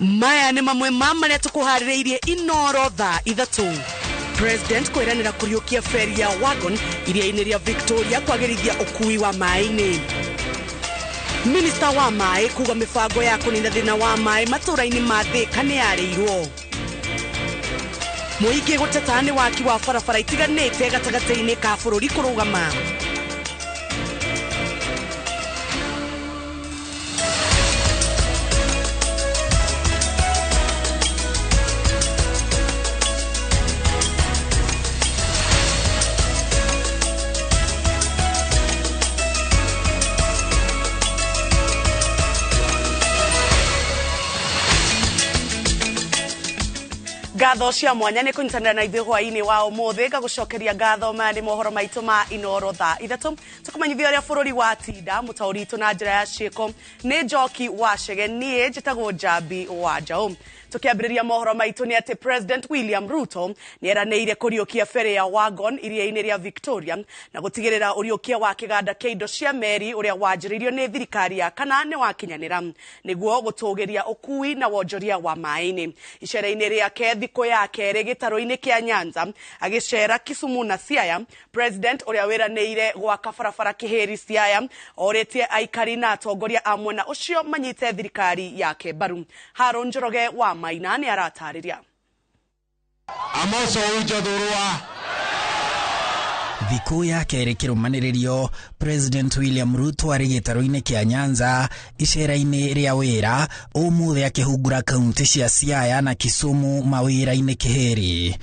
Maya ni mamwe maria tukuharireirie Inooro thaa 3. President kwiranira kuriukia feri ya wagon iria-ini ria Victoria kwagirithia ukui wa mai-ini. Minister wa mai kuga mifango ya kunina thina wa mai matura-ini ma Thika ni yareirwo. Muingi gutetani waki wa barabara itiganite gatagati-ini ka bururi kurugama. Gatho cia mwanya ni kunyitanira na ithuĩ hwainĩ wa ũmũthĩ ngagucokeria ngatho maya nĩ mohoro maitũ ma Inooro thaa 3 tukumanyithia ũrĩa bũrũri wa tinda mũtaũri witũ na njĩra ya ciĩko nĩ Njoki wa Chege niĩ njĩtagwo Njambi wa Njaũ. Tukiambĩrĩria mohoro maitũ nĩ atĩ President William Ruto nĩeranĩire kũriũkia feri ya wagon iria-inĩ ria Victoria na gũtigĩrĩra ũriũkia wa kĩganda kĩa indo cia meri ũrĩa wanjĩrĩirio nĩ thirikari ya kana nĩ wakinyanĩra nĩguo gũtũgĩria ũkui na wonjoria wa maĩ-inĩ. Icera-inĩ rĩake thikũ ya kerĩ gĩtarũ-inĩ kĩa Nyanza agĩcera Kisumu na Siaya, President ũrĩa wĩranĩire gwaka barabara kĩhĩri Siaya orĩtie aikari na atongoria a mwena ũcio manyite thirikari yake mbaru. Haron Njoroge wa Maina ni aratarĩria. Amoso ujadurua. Thikũ ya kerĩ kĩrũmanĩrĩrio, President William Ruto arĩ gĩtarũ-inĩ kĩa Nyanza icera-inĩ rĩa wĩra ũmũthĩ akĩhungura kaunti cia Siaya na Kisumu mawĩra-inĩ kĩhĩri.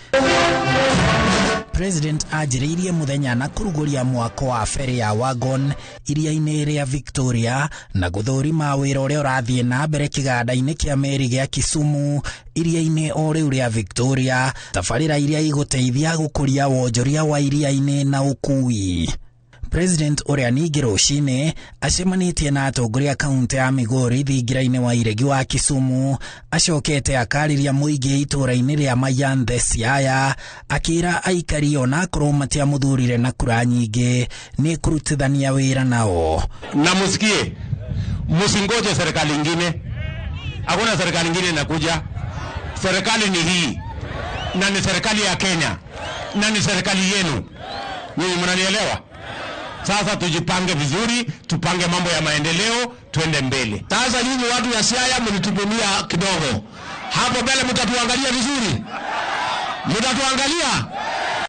President ajĩrĩirie mũthenya na kũrugũria mwako wa feri ya wagon iria-inĩ rĩa Victoria na gũthũrima wĩra ũrĩa ũrathiĩ na mbere kĩganda-inĩ kĩa meri gĩa Kisumu iria-inĩ o rĩu rĩa Victoria, tabarĩra iria igũteithia gũkũria wonjoria wa iria-inĩ na ũkui. President ũrĩa ningĩ rũcinĩ acemanĩtie na atongoria kaunti ya Migori thingira-inĩ wa iregi wa Kisumu, acokete akariria mũingĩ itũra-inĩ rĩa Mayanthe Siaya, akĩra aikari ona akorwo matiamũthurire na kura nyingĩ nĩ kũrutithania wĩra nao. Na musikie, musingoje serikali ingine. Hakuna serikali ingine inakuja. Serikali ni hii. Na ni serikali ya Kenya. Na ni serikali yenu. Nyinyi mnanielewa? Sasa tujipange vizuri, tupange mambo ya maendeleo, tuende mbele. Sasa nyinyi watu ya Siaya mlitupumia kidogo. Hapo mbele mtatuangalia vizuri. Mtatuangalia.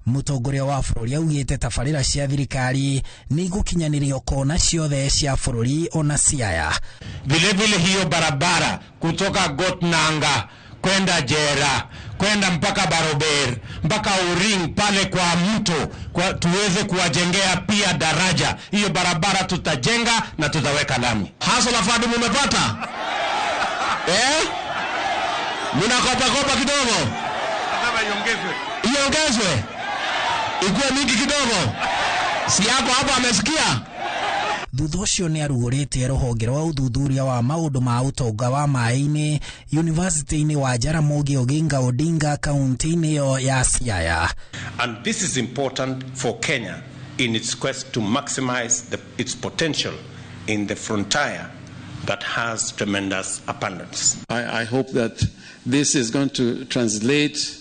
Mũtongoria wa bũrũri augĩte tabarĩra cia thirikari nĩ igũkinyanĩrio kona ciothe cia bũrũri ona Siaya. Vile vile hiyo barabara kutoka Gotnanga kwenda Jera, kwenda mpaka Barober, mpaka Uring pale kwa mto, tuweze kuwajengea pia daraja. Hiyo barabara tutajenga na tutaweka lami. Haso la fadi mumepata? Mnakopa kidogo? Nataka iongezwe. Iongezwe? Ikuwe mingi kidogo? Si yako hapa amesikia? Thutha ũcio nĩ arugũrĩte rũhonge rwa ũthuthuria wa maũndũ ma ũtonga wa maĩ-inĩ University-inĩ wa Jaramogi Oginga Odinga kaunti-inĩ yo ya Siaya. And this is important for Kenya in its quest to maximize its potential in the frontier that has tremendous abundance. I hope that this is going to translate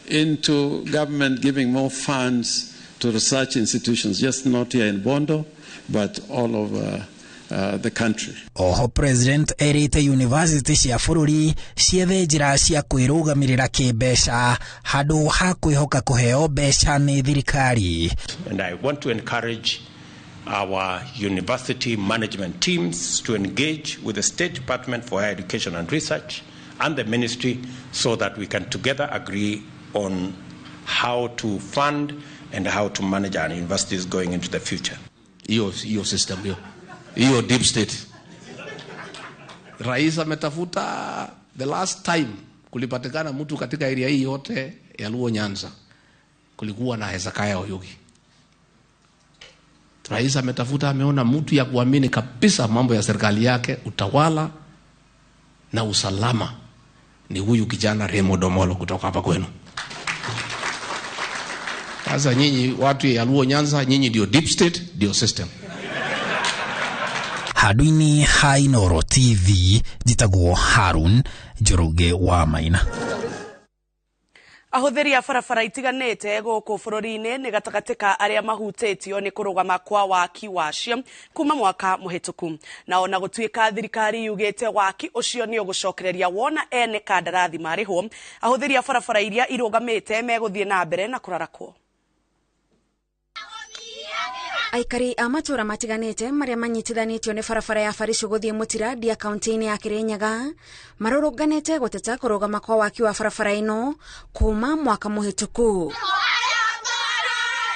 into government giving more funds to research institutions, just not here in Bondo, but all over the country. Oho President erĩte university cia bũrũri ciethe njĩra cia kwĩrũgamĩrĩra kĩmbeca handũ ha kwĩhoka kũheo mbeca nĩ thirikari. And I want to encourage our university management teams to engage with the State Department for Higher Education and Research and the ministry so that we can together agree on how to fund and how to manage our universities going into the future. Hiyo system hiyo deep state. Rais ametafuta, the last time kulipatikana mtu katika area hii yote ya Luo Nyanza kulikuwa na Hezekiah Oyugi. Rais ametafuta, ameona mtu ya kuamini kabisa mambo ya serikali yake, utawala na usalama ni huyu kijana Raymond Omolo kutoka hapa kwenu. Sasa nyinyi watu ya Luo Nyanza, nyinyi ndio deep state, ndio system. Handũ-inĩ ha Inooro TV njĩtagwo Harun Njoroge wa Maina. Ahũthĩri a barabara itiganĩte gũkũ bũrũri-inĩ nĩ gatagatĩ ka arĩa mahutĩtio nĩ kũrũgama kwa waki wacio kuma mwaka mũhĩtũku. Na ona gũtuĩka thirikari yugĩte waki ũcio nĩ ũgũcokereria wona ene kandarathi marĩhwo, ahũthĩri a barabara iria irũgamĩte megũthiĩ na mbere na kũrarakwo. Aikari a matũra matiganĩte marĩa manyitithanĩtio nĩ barabara ya Baricu gũthiĩ Mũtira kaunti-inĩ ya Kirinyaga marũrũnganĩte gũteta kũrũgama kwa waki wa barabara ĩno kuma mwaka mũhĩtũku.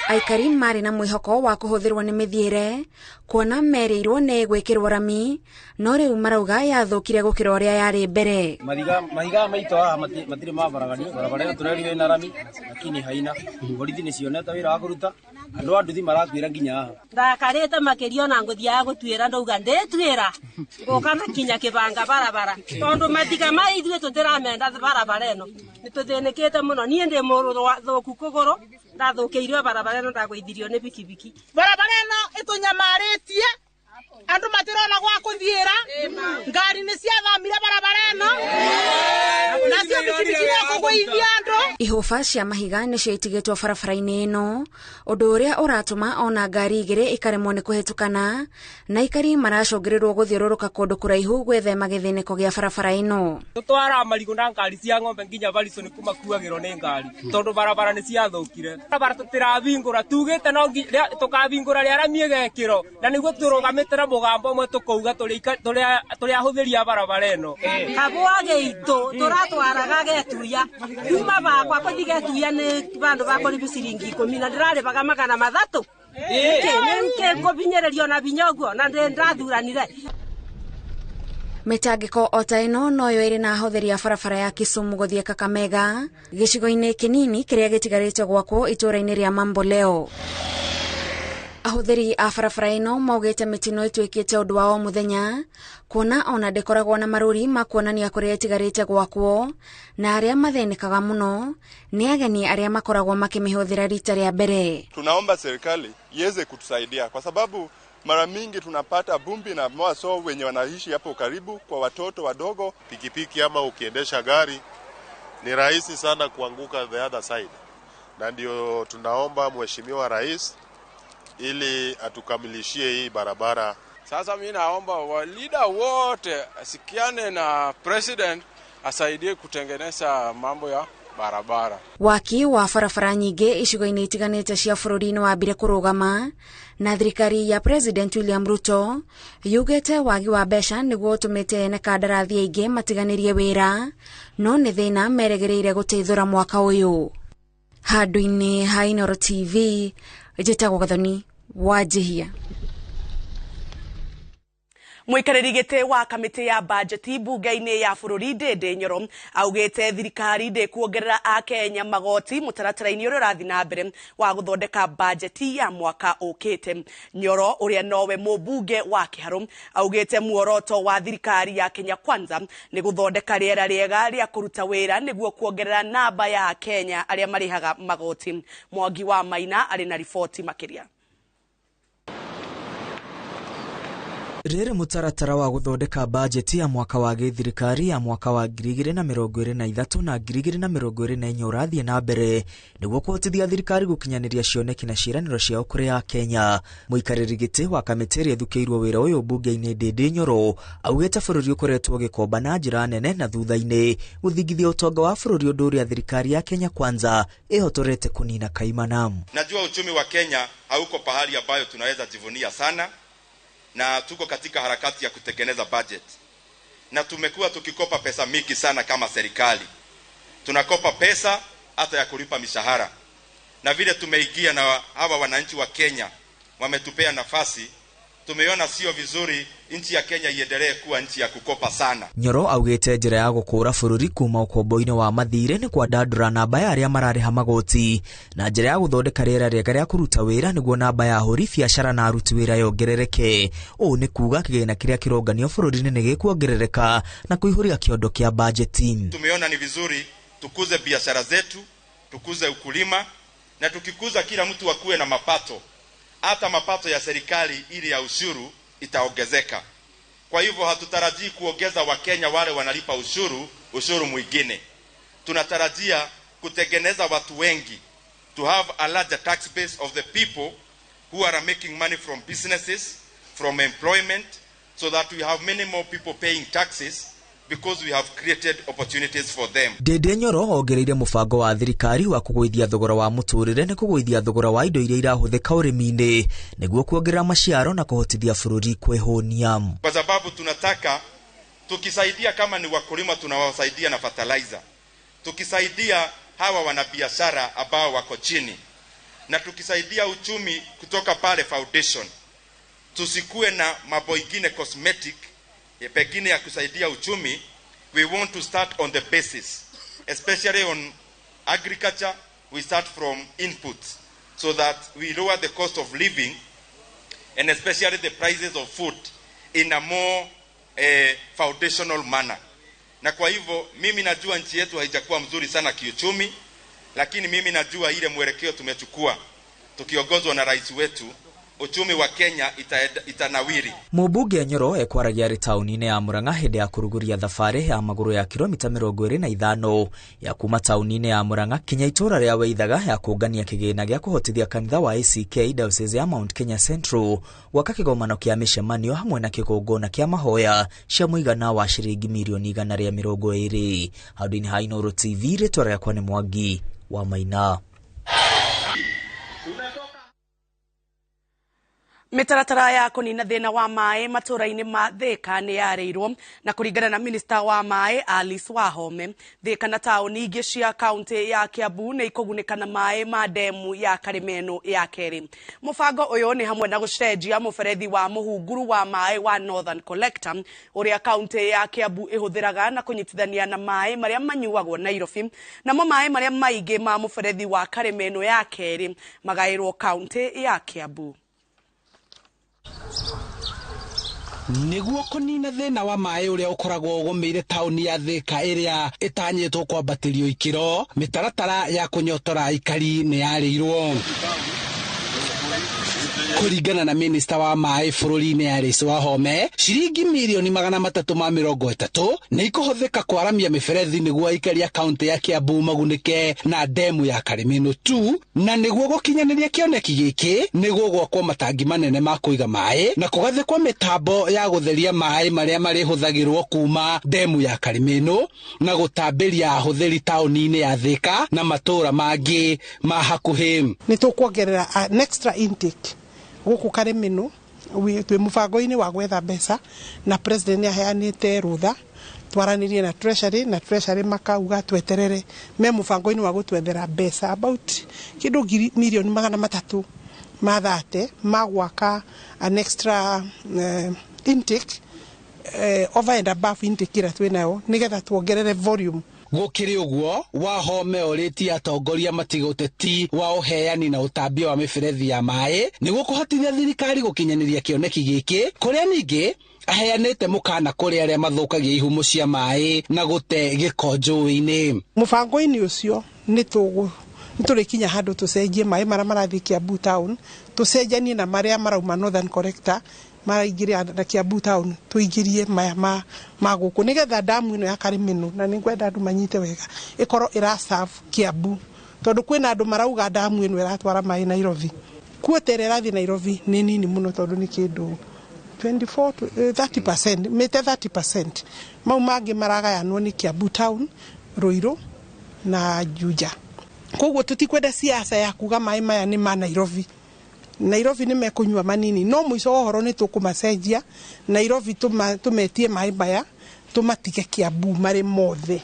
Aikari marĩ na mwĩhoko wa kũhũthĩrwo nĩ mĩthiĩre kuona merĩirwo nĩ gwĩkĩrwo rami, no rĩu marauga yathũkire gũkĩra ũrĩa yarĩ mbere. Mahiga maitũ haha matirĩ mabarabara, barabara ĩno tũrerire na rami lakini haina. Borithi nĩ cionete wĩra wa kũruta, andũ a nduthi marakuĩra nginya haha. Ndakarĩte makĩria na ngũthiaga gũtuĩra ndauga ndĩtuĩra ngoka na kinya kĩbanga barabara tondũ matiga ma ithuĩ tũtiramenda barabara ĩno nĩ tũthĩnĩkĩte mũno. Niĩ ndĩ mũrũ thũku kũgũrũ ndathũkĩirio barabara ĩno ndagũithirio nĩ bikibiki. Barabara ĩno ĩtũnyamarĩtie, andũ matirona gwa kũthiĩra, ngari nĩ ciathamire barabara ĩno nacio bikibiki nĩ kũgũithia andũ. Ihũba cia mahiga nĩcio itigĩtwo barabara-inĩ ĩno, ũndũ ũrĩa ũratũma ona ngari igĩrĩ ikaremwo nĩ kũhetũkana na ikari maracũngĩrĩrwo gũthiũrũrũka kũndũ kũraihu gwĩthema gĩthĩnĩko gĩa barabara ĩno. Tũtwara marigũ na ngari cia ng'ombe nginya Baricu nĩ kumakuagĩrwo nĩ ngari tondũ barabara nĩ ciathũkire. Barabara tũtirabingũra, tugĩte no tũkabingũra rĩa rami ĩgekĩrwo na nĩguo tũrũgamĩte na mũgambo ũmwe tũkauga tũrĩ ahũthĩri a barabara ĩno. Kabwa gĩitũ tũratwaraga getuya kuma bakwa kũthi getuya nĩ bandũ bakũrĩbi ciringi 10 na ndĩrarĩbaga 300. Nĩ kũbinyererio na binya ũguo na ndĩrathuranire. Mĩtangĩko o ta ĩno noyo ĩrĩ na ahũthĩri a barabara ya Kisumu gũthiĩ Kakamega, gĩcigo-inĩ kĩnini kĩrĩa gĩtigarĩte gwakwo itũũra-inĩ rĩa Mamboleo. Ahũthĩri a barabara ĩno maugĩte mĩtino ĩtuĩkĩte ũndũ wa o mũthenya, kuona ona ndĩkoragwo na marũri ma kuonania kũrĩa ĩtigarĩte gwakwo, na arĩa mathĩnĩkaga mũno nĩ ageni arĩa makoragwo makĩmĩhũthĩra rita rĩa mbere. Tunaomba serikali iweze kutusaidia kwa sababu mara mingi tunapata vumbi na maso wenye wanaishi hapo karibu, kwa watoto wadogo. Pikipiki ama ukiendesha gari ni rahisi sana kuanguka the other side, na ndio tunaomba mheshimiwa rais ili atukamilishie hii barabara. Sasa mimi naomba wa leader wote asikiane na president asaidie kutengeneza mambo ya barabara. Waki wa barabara nyingĩ icigo-inĩ itiganĩte cia bũrũri-inĩ wambire kũrũgama na thirikari ya President William Ruto yugĩte wagi wa mbeca nĩguo ũtũmĩte ene kandarathi aingĩ matiganĩrie wĩra, no nĩ thĩna meregereire gũteithũra mwaka ũyũ. Handũ-inĩ ha Inooro TV njĩtagwo Gathoni wa Njihia. Mũikarĩri gĩtĩ wa kamĩtĩ ya bajeti mbunge-inĩ ya bũrũri Ndĩndĩ Nyoro augĩte thirikari ndĩkuongerera akenya magoti mũtaratara-inĩ ũrĩa ũrathiĩ na mbere wa gũthondeka bajeti ya mwaka ũkĩte. Nyoro ũrĩa nowe mũmbunge wa Kĩharũ augĩte muoroto wa thirikari ya Kenya Kwanza nĩ gũthondeka rĩera rĩega rĩa kũruta wĩra nĩguo kuongerera namba ya akenya arĩa marĩhaga magoti. Mwangi wa Maina arĩ na riboti makĩria. Rĩrĩ mũtaratara wa gũthondeka bajeti ya mwaka wa gĩthirikari ya mwaka wa 2023 na 2024 ũrathiĩ na mbere nĩguo kũhotithia thirikari gũkinyanĩria cioneki na ciĩranĩro ciao kũrĩ Akenya. Mũikarĩri gĩtĩ wa kamĩtĩ ĩrĩa ĩthukĩirwo wĩra ũyũ mbunge-inĩ Ndĩndĩ Nyoro augĩte bũrũri ũkoretwo gĩkomba na njĩra nene na thutha-inĩ gũthingithia ũtonga wa bũrũri, ũndũ ũrĩa thirikari ya Kenya Kwanza ĩhotorete kũnina kaimana. Najua uchumi wa Kenya hauko pahali ambayo tunaweza jivunia sana, na tuko katika harakati ya kutengeneza budget, na tumekuwa tukikopa pesa mingi sana kama serikali. Tunakopa pesa hata ya kulipa mishahara, na vile tumeingia na hawa wananchi wa Kenya wametupea nafasi, tumeona sio vizuri nchi ya Kenya iendelee kuwa nchi ya kukopa sana. Nyoro augĩte njĩra ya gũkũra bũrũri kuma ũkombo-inĩ wa mathirĩ nĩ kwandandũra namba ya arĩa mararĩha magoti na njĩra ya gũthondeka rĩera rĩega rĩa kũruta wĩra nĩguo namba ya ahũri biacara na aruti wĩra yongerereke. Ũũ nĩ kuuga kĩgĩna kĩrĩa kĩronganio bũrũri-inĩ nĩ gĩkuongerereka na kũihũria kĩondo kĩa bajeti. Tumeona ni vizuri tukuze biashara zetu, tukuze ukulima, na tukikuza kila mtu akuwe na mapato. Hata mapato ya serikali ili ya ushuru itaongezeka. Kwa hivyo hatutarajii kuongeza Wakenya wale wanalipa ushuru mwingine. Tunatarajia kutengeneza watu wengi, to have a larger tax base of the people who are making money from businesses, from employment, so that we have many more people paying taxes because we have created opportunities for them. Dede Nyoro ongereire mubango wa thirikari wa kugwithia thogora wa muturire ne kugwithia thogora wa indo iria irahuthika urimi-ini niguo kuongerera maciaro na kuhotithia bururi kwehonia. Kwa sababu tunataka tukisaidia, kama ni wakulima tunawasaidia na fertilizer, tukisaidia hawa wanabiashara ambao wako chini, na tukisaidia uchumi kutoka pale foundation, tusikue na mambo ingine cosmetic pengine ya kusaidia uchumi. We want to start on the basis, especially on agriculture. We start from inputs so that we lower the cost of living and especially the prices of food in a more foundational manner. Na kwa hivyo mimi najua nchi yetu haijakuwa mzuri sana kiuchumi, lakini mimi najua ile mwelekeo tumechukua tukiongozwa na rais wetu, uchumi wa Kenya itanawiri. Mubunge Nyoro ekwaragia ri tauni-ini ya Murang'a hindi ya kuruguria thabari ya maguru ya kilomita 25 ya kuma tauni-ini ya Murang'a kinya itura ria Waithaga ya kungania kigina gia kuhotithia kanitha wa ACK Diocese ya Mount Kenya Central gwaka kigomano kia micemanio hamwe na kigongona kia mahoya cia muigana wa ciringi milioni 120. Handũ-inĩ ha Inooro TV, rĩtwa rĩakwa nĩ Mwangi wa Maina. Mitaratara ya kunina thina wa mai matura-ini ma Thika ni yareirwo na kuringana na minister wa mai Alice Wahome. Thika na tauni ingĩ cia kaunti ya Kiambu ni ikugunĩka na mai ma demu ya Karimeno ya Keri. Mubango uyu ni hamwe na gucenjia muberethi wa muhunguru wa mai wa Northern Collector uria kaunti ya Kiambu ihuthiraga na kunyitithania na mai maria manyuagwo Nairobi, namo mai maria maingĩ ma muberethi wa Karimeno ya Keri magairwo kaunti ya Kiambu. Niguo kunina thina wa mai uria ukoragwo ugumeire tauni ya Thika iria itanyitwo kwambatirio ikiro, mitaratara ya kunyotora ikari ni yareirwo. Kuringana na minister wa mai bururi-ini Alice Wahome, ciringi milioni 330 ni ikuhuthika kwaramia miberethi niguo aikari a kaunti ya Kiambu magunike na demu ya Karimeno 2, na niguo gukinyaniria kioneki giki niguo gwakwo matangi manene ma kuiga mai na kugathikwa mitambo ya gutheria mai maria marihuthagirwo kuma demu ya Karimeno na gutambiria ahuthiri tauni-ini ya Thika na matura mangi ma hakuhi. Ni tukuongerera an extra intake guku Karimeno twi mubango-ini wa gwetha mbeca na president ni aheanite rutha twaranirie na treasury makauga tweterere me mubango-ini wa gutwethera mbeca about kindu milioni 300 mathate magwaka an extra intake over and above intake ira twinayo nigetha tuongerere volume. Gukiri uguo Wahome oriti atongoria matigoteti wa uheani na utambia wa miberethi ya mai niguo kuhotithia thirikari gukinyaniria kioneki giki, kuria ningi aheanite mukana kuri aria mathukagia ihumo cia mai na gute giko njũĩ-inĩ. Mubango-ini ucio niturikinya handu tucenjie mai maria marathi Kiambu town tucenjanie na maria marauma Northern Collector maraingiria na Kiambu town tuingirie maya maguku nigetha damu ino ya Karimeno na ningwenda andu manyite wega ikoro ira serve Kiambu tondu kwina andu marauga damu ino iratwara mai Nairobi, kuoterera rathi Nairobi ni nini muno tondu ni kindu 24 to 30%, mete 30%. Mau mangi maragayanwo ni Kiambu town, Ruiru na Juja. Koguo tutikwenda siasa ya kuga mai maya ni ma Nairobi ni mekunywa manini, no mwico ohoro ni tukumacenjia Nairobi tumetie mai maya tumatige Kiambu mari mothe.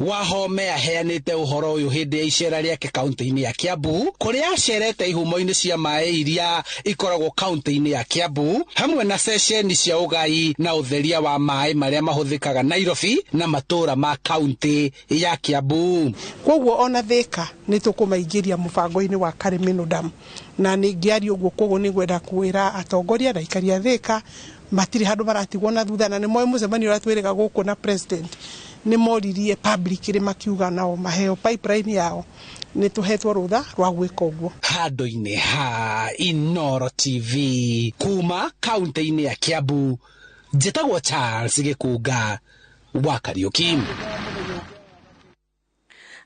Wahome aheanite uhoro uyu hindi ya icera riake kaunti-ini ya Kiambu kuria acerete ihumo-ini cia mai iria ikoragwo kaunti-ini ya Kiambu hamwe na sesheni cia ugai na utheria wa mai maria mahuthikaga Nairobi na matura ma kaunti ya Kiambu. Koguo ona Thika ni tukumaingiria mubango-ini wa Karimeno Dam na ningiari uguo koguo ni gwenda kuira atongoria na ikaria Thika matiri handu maratigwo na thutha, na ni moyo mucemanio uratwiriga guku na president ni moririe publicly makiuga nao maheo pipeline yao ni tuhetwo rutha rwa gwika uguo. Handũ-inĩ ha Inooro TV kuma kaunti-ini ya Kiambu, Njĩtagwo Charles Gĩkũnga wa Kariũki.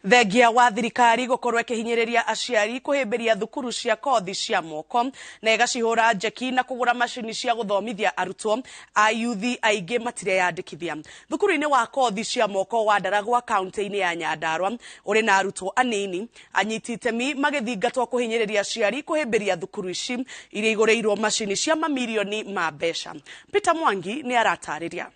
Thengia wa thirikari gukorwo ikihinyiriria aciari kuhimbiria thukuru cia kothi cia moko na igacihura njeki na kugura macini cia guthomithia arutwo ayuthi aingi matireyandikithia. Thukuru-ini wa kothi cia moko wa Ndaragwa kaunti-ini ya Nyandarua uri na arutwo anini anyiti itemi magithingatwo kuhinyiriria aciari kuhimbiria thukuru ici iria igureirwo macini cia mamilioni ma mbeca. Peter Mwangi ni aratariria.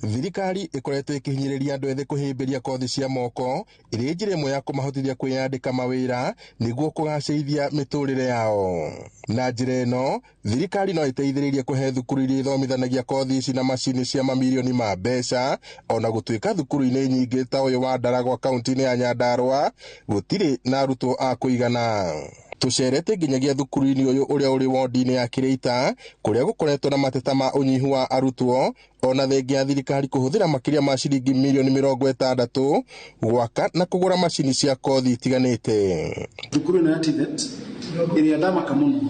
Thirikari ikoretwo ikihinyiriria andu ethĩ kuhimbiria kothi cia moko iria njĩra ĩmwe ya kũmahotithia kwĩyandĩka mawĩra nĩguo kũgacĩrithia mĩtũrĩre yao. Na njĩra ĩno thirikari no ĩteithĩrĩrie kũhe thukuru iria ithomithanagia kothi ici na macini cia mamilioni ma mbeca, ona gũtuĩka thukuru-inĩ nyingĩ ta ũyũ wa Ndaragwa kaunti-inĩ ya Nyandarua gũtirĩ na arutwo a kũigana. Tucerete nginyagia thukuru-inĩ ũyũ ũrĩa ũrĩ wondi-inĩ ya Kĩrĩita kũrĩa gũkoretwo na mateta ma ũnyihu wa arutwo, ona thengia ya thirikari kũhũthĩra makĩria ma ciringi milioni 60 gwaka na kũgũra macini cia kothi itiganĩte. Thukuru ĩno ya TVET ĩrĩa ndamaka mũno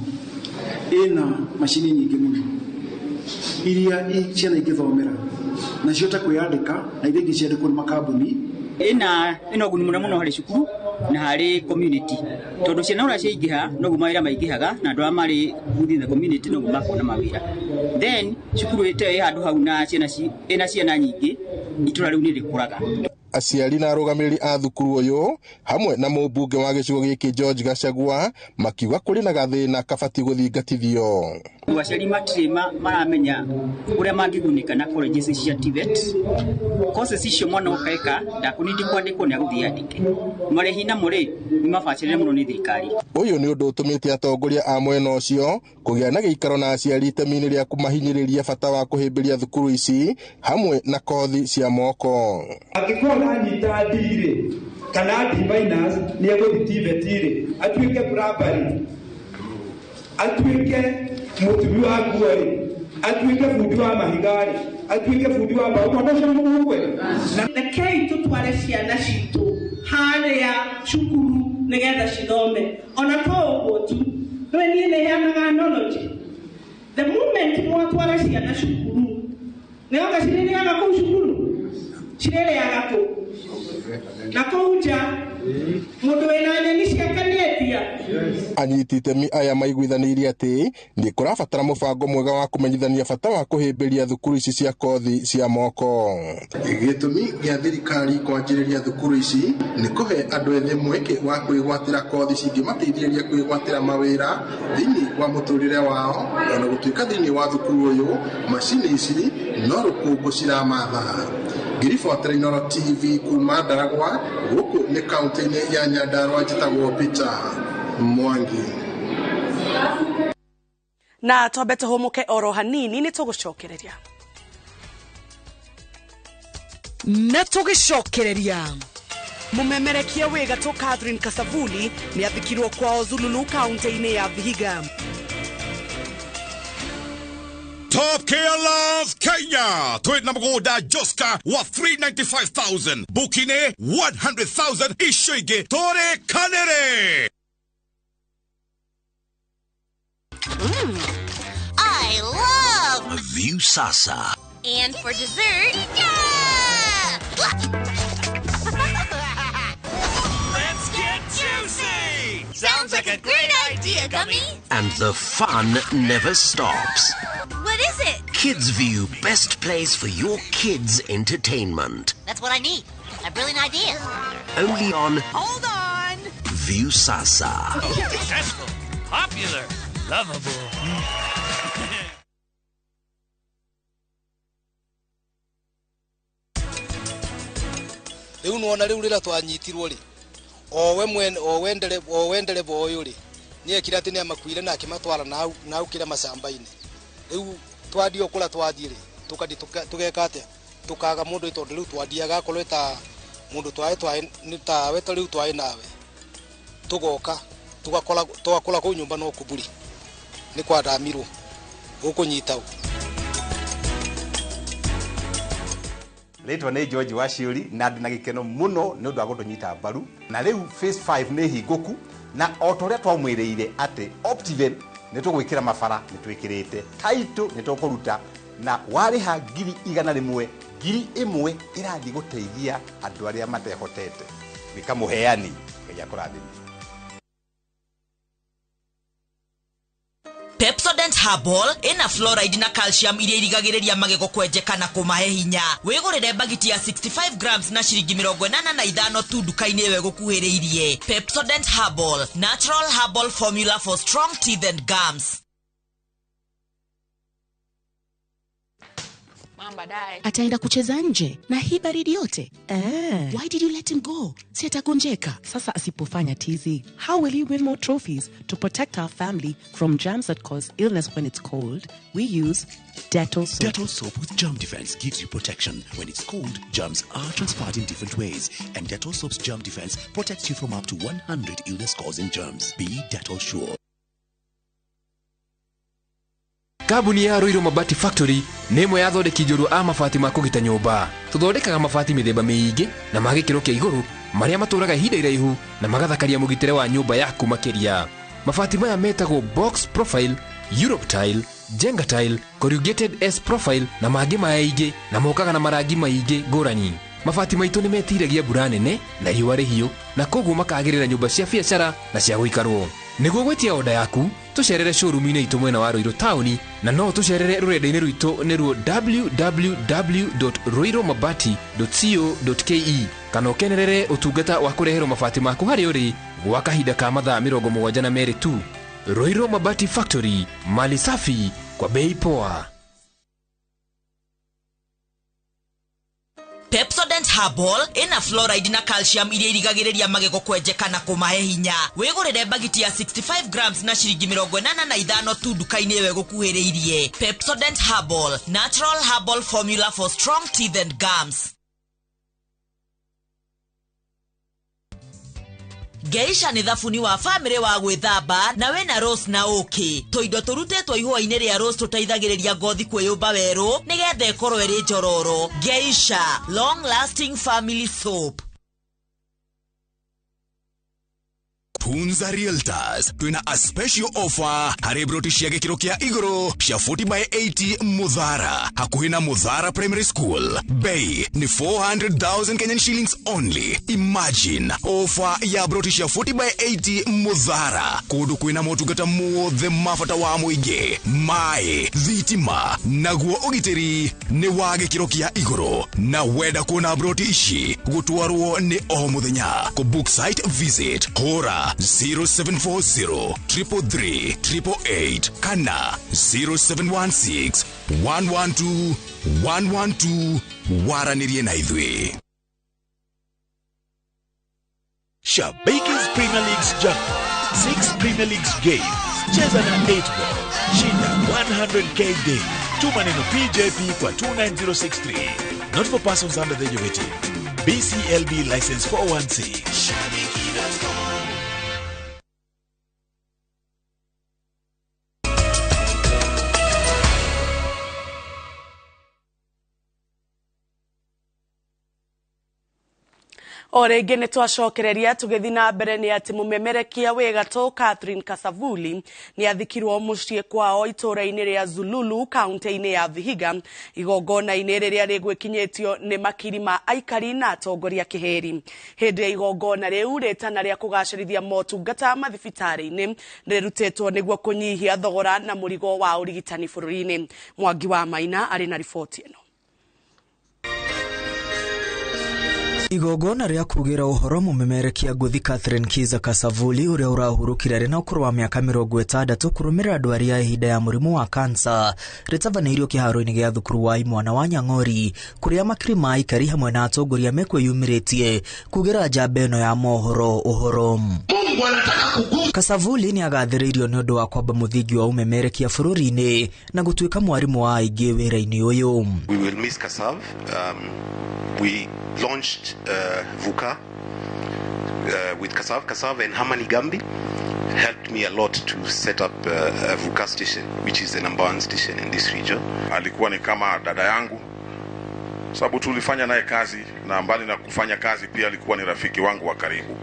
ĩna macini nyingĩ mũno iria ciana ingĩthomera na ciota kwĩyandĩka na iria ingĩ ciandĩkwo nĩ makambuni. Ĩno ũguni mũno harĩ cukuru na harĩ community, tondũ ciana ũrĩa ciaingĩha noguo mawĩra maingĩhaga na andũ arĩa marĩ within the community noguo makona mawĩra. Then cukuru ĩyo ĩ handũ hau na ciana nyingĩ itũra rĩu nĩ rĩkũraga. Aciari na arũgamĩrĩri a thukuru ũyũ hamwe na mũmbunge wa gĩcigo gĩkĩ George Gachagua makiuga kũrĩ na gathĩna kabatiĩ gũthingatithio. Aciari matirĩ maramenya ũrĩa mangĩgunĩka na colleges cia TVET. Courses icio mwana ũkaeka ndakunindi kwandĩkwo nĩ agũthiĩ andĩke. Marĩhi na mũrĩ nĩ mabacĩrĩre mũno nĩ thirikari. Ũyũ nĩ ũndũ ũtũmĩte atongoria a mwena ũcio kũgĩa na gĩikaro na aciari itemi-inĩ rĩa kũmahinyĩrĩria bata wa kũhĩmbĩria thukuru ici hamwe na kothi cia moko. Anyita ndire kana D-minus ni egũthi TVET atuĩke primary, atuĩke mũtumi wa nguo, atuĩke fundi wa mahigari, atuĩke fundi wa mbao kwandasha mũgwe na rekei tutware ciana citũ harĩa cukuru nĩgetha cithome. Ona to ũguo tu niĩ nĩ heanaga knowledge. The moment mwatwara ciana cukuru nĩoga cirĩrĩaga kũu cukuru cirĩrĩaga kũu na kũnja mũndũ wĩna nyeni ciakanĩtia. Anyiti itemi aya maiguithanĩirie atĩ nĩ kũrabatara mũbango mwega wa kũmenyithania bata wa kũhĩmbĩria thukuru ici cia kothi cia moko. Gĩtũmi gĩa thirikari kwanjĩrĩria thukuru ici nĩ kũhe andũ ethĩ mweke wa kwĩgwatĩra kothi cingĩmateithĩrĩria kwĩgwatĩra mawĩra thĩinĩ wa mũtũrĩre wao, ona gũtuĩka thĩinĩ wa thukuru ũyũ macini ici no rũkũngũ ciramatha. Ngiribotera Inooro TV kuma Ndaragwa gũkũ nĩ kaunti-inĩ ya Nyandarua, njĩtagwo Peter Mwangi. Na twambe tũhũmũke oro hanini nĩ tũgũcokereria. Na tũgĩcokereria. Mũmemerekia wĩ gatũ Catherine Kasavuli nĩ athikirwo kwao Zululu kaunti-inĩ ya Vihiga. Top Care Love Kenya. Tweet na mgoda Joska wa 395,000. Bukine 100,000 ishoige Tore Kanere. I love View Sasa. And for dessert, yeah! Let's get juicy! Sounds like a great idea, Gummy. And the fun never stops. What is it? Kids View, best place for your kids' entertainment. That's what I need. A brilliant idea. Only on Hold on. View Sasa. Successful, popular, lovable. Rĩu nona rĩu rĩrĩa twanyitirwo rĩ o wendere boyo rĩ nĩ ekira atĩ nĩ amakuire na akĩmatwara nau kĩrĩa macamba-inĩ. Rĩu twadio kũra twathiĩ rĩ tũgeka atĩa tũkaga mũndũ tondũ rĩu twathiaga akorwo ta mũndũ nĩ ta weta rĩu twaĩ nawe tũgoka tũgakora kũu nyũmba no kuburi nĩ kwadamirwo gũkũnyitao. Rĩtwa nĩ George Waciuri na ndĩ na gĩkeno mũno nĩ ũndũ wa gũtũnyita mbaru, na rĩu phase 5 nĩ hingũku na o ta ũrĩa twamwĩrĩire atĩ Optiven nitugwikira mafara nitwikirite taito nitukuruta na wariha ngiri 100 ngiri 1 irathi guteithia andu aria matehotete bikamuheani ya kurathima. Pepsodent Herbal ina fluoride na calcium iria irigagiriria magego kwenjeka na kumahe hinya. Wigurire bagiti ya 65 grams na shiringi 85 tu duka-ini ewe gukuhiriirie. Pepsodent Herbal, natural herbal formula for strong teeth and gums. Ataenda kucheza nje na hii baridi yote. Why did you let him go? Si atagonjeka. Sasa asipofanya tizi, how will he win more trophies? To protect our family from germs that cause illness when it's cold, we use Dettol soap. Dettol soap with germ defense gives you protection. When it's cold, germs are transferred in different ways. And Dettol soap's germ defense protects you from up to 100 illness-causing germs. Be Dettol sure. Kabuni ya Roiro Mabati Factory nemwe yathondeki njuru a mabati ma kugita nyumba. Tuthondekaga mabati mithemba miingi na magikiro kia iguru maria maturaga ihinda iraihu na magathakaria mugitire wa nyumba yaku makiria. Mabati maya metagwo box profile, Europe tile, Jenga tile, corrugated S profile na mangi maingi na mokaga na marangi maingi ngurani. Mabati maitu nimetiragia mbura nene na riũa rĩhiũ na koguo makagirira nyumba cia biacara na cia guikarwo. Niguo gwetia oda yaku tucerere showroom-ini itu mwena wa Roiro Town na no tucerere rurenda-ini rwitu niruo www.roiromabati.co.ke kana ukenerere utungata wa kureherwo mabati maku hari uri gwa kahinda ka mathaa 72 tu. Roiro Mabati Factory, mali safi kwa bei poa. Pepsodent Herbal ina fluoride na calcium iria irigagiriria magego kwenjeka na kumahe hinya. Wigurire bagiti ya 65 grams na shiringi 85 tu duka-ini ewe gukuhiriirie. Pepsodent Herbal, natural herbal formula for strong teeth and gums. Geisha ni thafuni wa family wa gwithamba na wena rose na oki. Toindo turutetwo ihua-ini ria rose tutaithagiriria ngothi kwiyumba weru nigetha ikorwo iri njororo. Geisha, long lasting family soap. Punza Realtors, tuina a special offer hari broti cia gikiro kia iguru cia 40/80 Mudhara hakuhina Mudhara Primary School. Bei ni 400,000 Kenyan shillings only. Imagine offer ya broti cia 40/80 Mudhara kudu kuina motungata mothe mafata wa muingi mai thitima naguo ugitiri ni wa gikiro kia iguru na wenda kuona broti ici gutwarwo ni o muthenya. Ku book site visit hora 0740 333 888 kana 0716 112 112 waranirie na ithwe. Shabakers Premier League's jackpot, 6 Premier League's games, cheza na 8 ball, shinda 100k day. Tuma neno PJP kwa 29063. Not for persons under the age of 18. BCLB license 416. Orege ne twacokereria tugethi na mbere ni ati mumemerekia we gato Catherine Kasavuli ni athikirwo mucii kwao itura-ini ria Zululu kaunti-ini ya Vihiga igongona-ini riria rigwikinyitio ni makiri ma aikari na atongoria kiheri. Hindi ya igongona riu ritana ria kugacirithia motungata mathibitari-ini rirutetwo niguo kunyihia thogora na murigo wa urigitani bururi-ini. Mwangi wa Maina ari na riboti ino. Igongona ria kugira uhoro mumemerekia nguthi Catherine Kiza Kasavuli uria urahurukire rina ukuru wa miaka 60 kurumira ndwari ya ihinda ya murimu wa kansa ritavaniirio kiharo-ini gia thukuru wa Imwana wa Nyang'ori kuria makiri ma aikari hamwe na atongoria mekwiyumiritie kugira njamba ino ya mohoro uhoro. Kasavuli ni agathiriirio ni undu wa kwamba muthingi wa umemerekia bururi-ini na gutuika mwarimu wa aingi wira-ini uyu. We will miss Kasav. We launched VUCA with Kasav and Kagambi helped me a lot to set up a VUCA station, which is the number 1 station in this region. Alikuwa ni kama dada yangu, sababu tulifanya naye kazi na mbali na kufanya kazi pia alikuwa ni rafiki wangu wa karibu.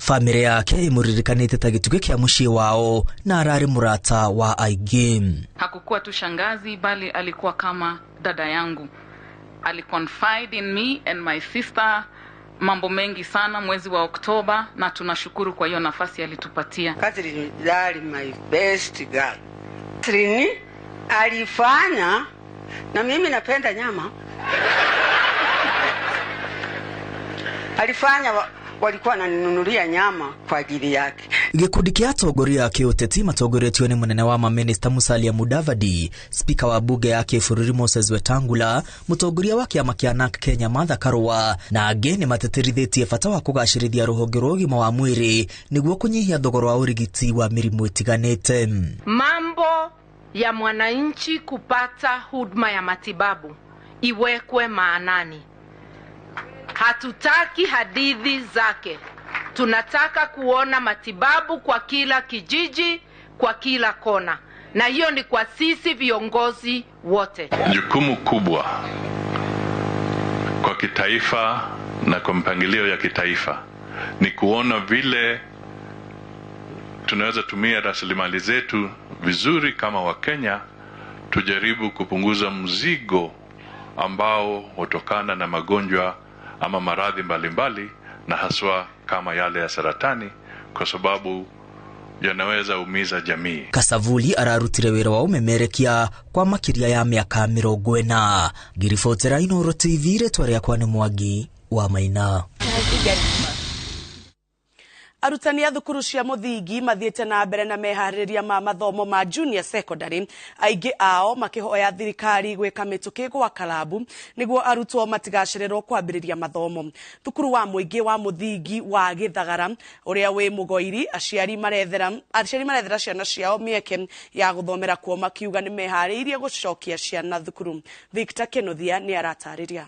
Family yake imuririkanite ta gituke kia mushie wao na arari murata wa aigim. Hakukuwa tu shangazi bali alikuwa kama dada yangu. Aliconfide in me and my sister mambo mengi sana mwezi wa Oktoba, na tunashukuru kwa hiyo nafasi alitupatia. Catherine is my best girl. Trini alifanya na mimi napenda nyama. Alifanya walikuwa wananinunulia nyama kwa ajili yake. Gikundi kia atongoria a kiuteti matongoretio ni munene wa maminista Musalia Mudavadi, spika wa bunge ya kibũrũri Moses Wetangula, mutongoria wa kiama kia NARC Kenya Martha Karua na angĩ nĩ mateterithitie bata wa kũgacĩrithia rũhonge rwa ũgima wa mwĩrĩ nĩguo kũnyihia thogora wa ũrigiti wa mĩrimũ ĩtiganĩte. Mambo ya mwananchi kupata huduma ya matibabu iwekwe maanani. Hatutaki hadithi zake. Tunataka kuona matibabu kwa kila kijiji, kwa kila kona. Na hiyo ni kwa sisi viongozi wote. Jukumu kubwa kwa kitaifa na kwa mpangilio ya kitaifa ni kuona vile tunaweza tumia rasilimali zetu vizuri kama Wakenya, tujaribu kupunguza mzigo ambao hutokana na magonjwa ama maradhi mbalimbali, na haswa kama yale ya saratani, kwa sababu yanaweza umiza jamii. Kasavuli ararutire wira wa umemerekia kwa makiria ya miaka 40. Girifotera Inooro TV retwa rĩakwa nĩ Mwangi wa Maina. Arutani a thukuru cia muthingi mathiete na mbere na meharĩrĩria ma mathomo ma junior secondary, aingĩ ao makihoya thirikari gwĩka mĩtũkĩ gwa kalabu nĩguo arutwo matigacĩrĩrwo kwambĩrĩria mathomo. Thukuru wa mũingĩ wa muthingi wa Gĩthagara ũrĩa wĩ Mũgoiri, aciari marethera ciana ciao mĩeke ya gũthomera kuo makiuga nĩ meharĩirie gũcokia ciana thukuru. Victor Kenothia nĩ aratarĩria.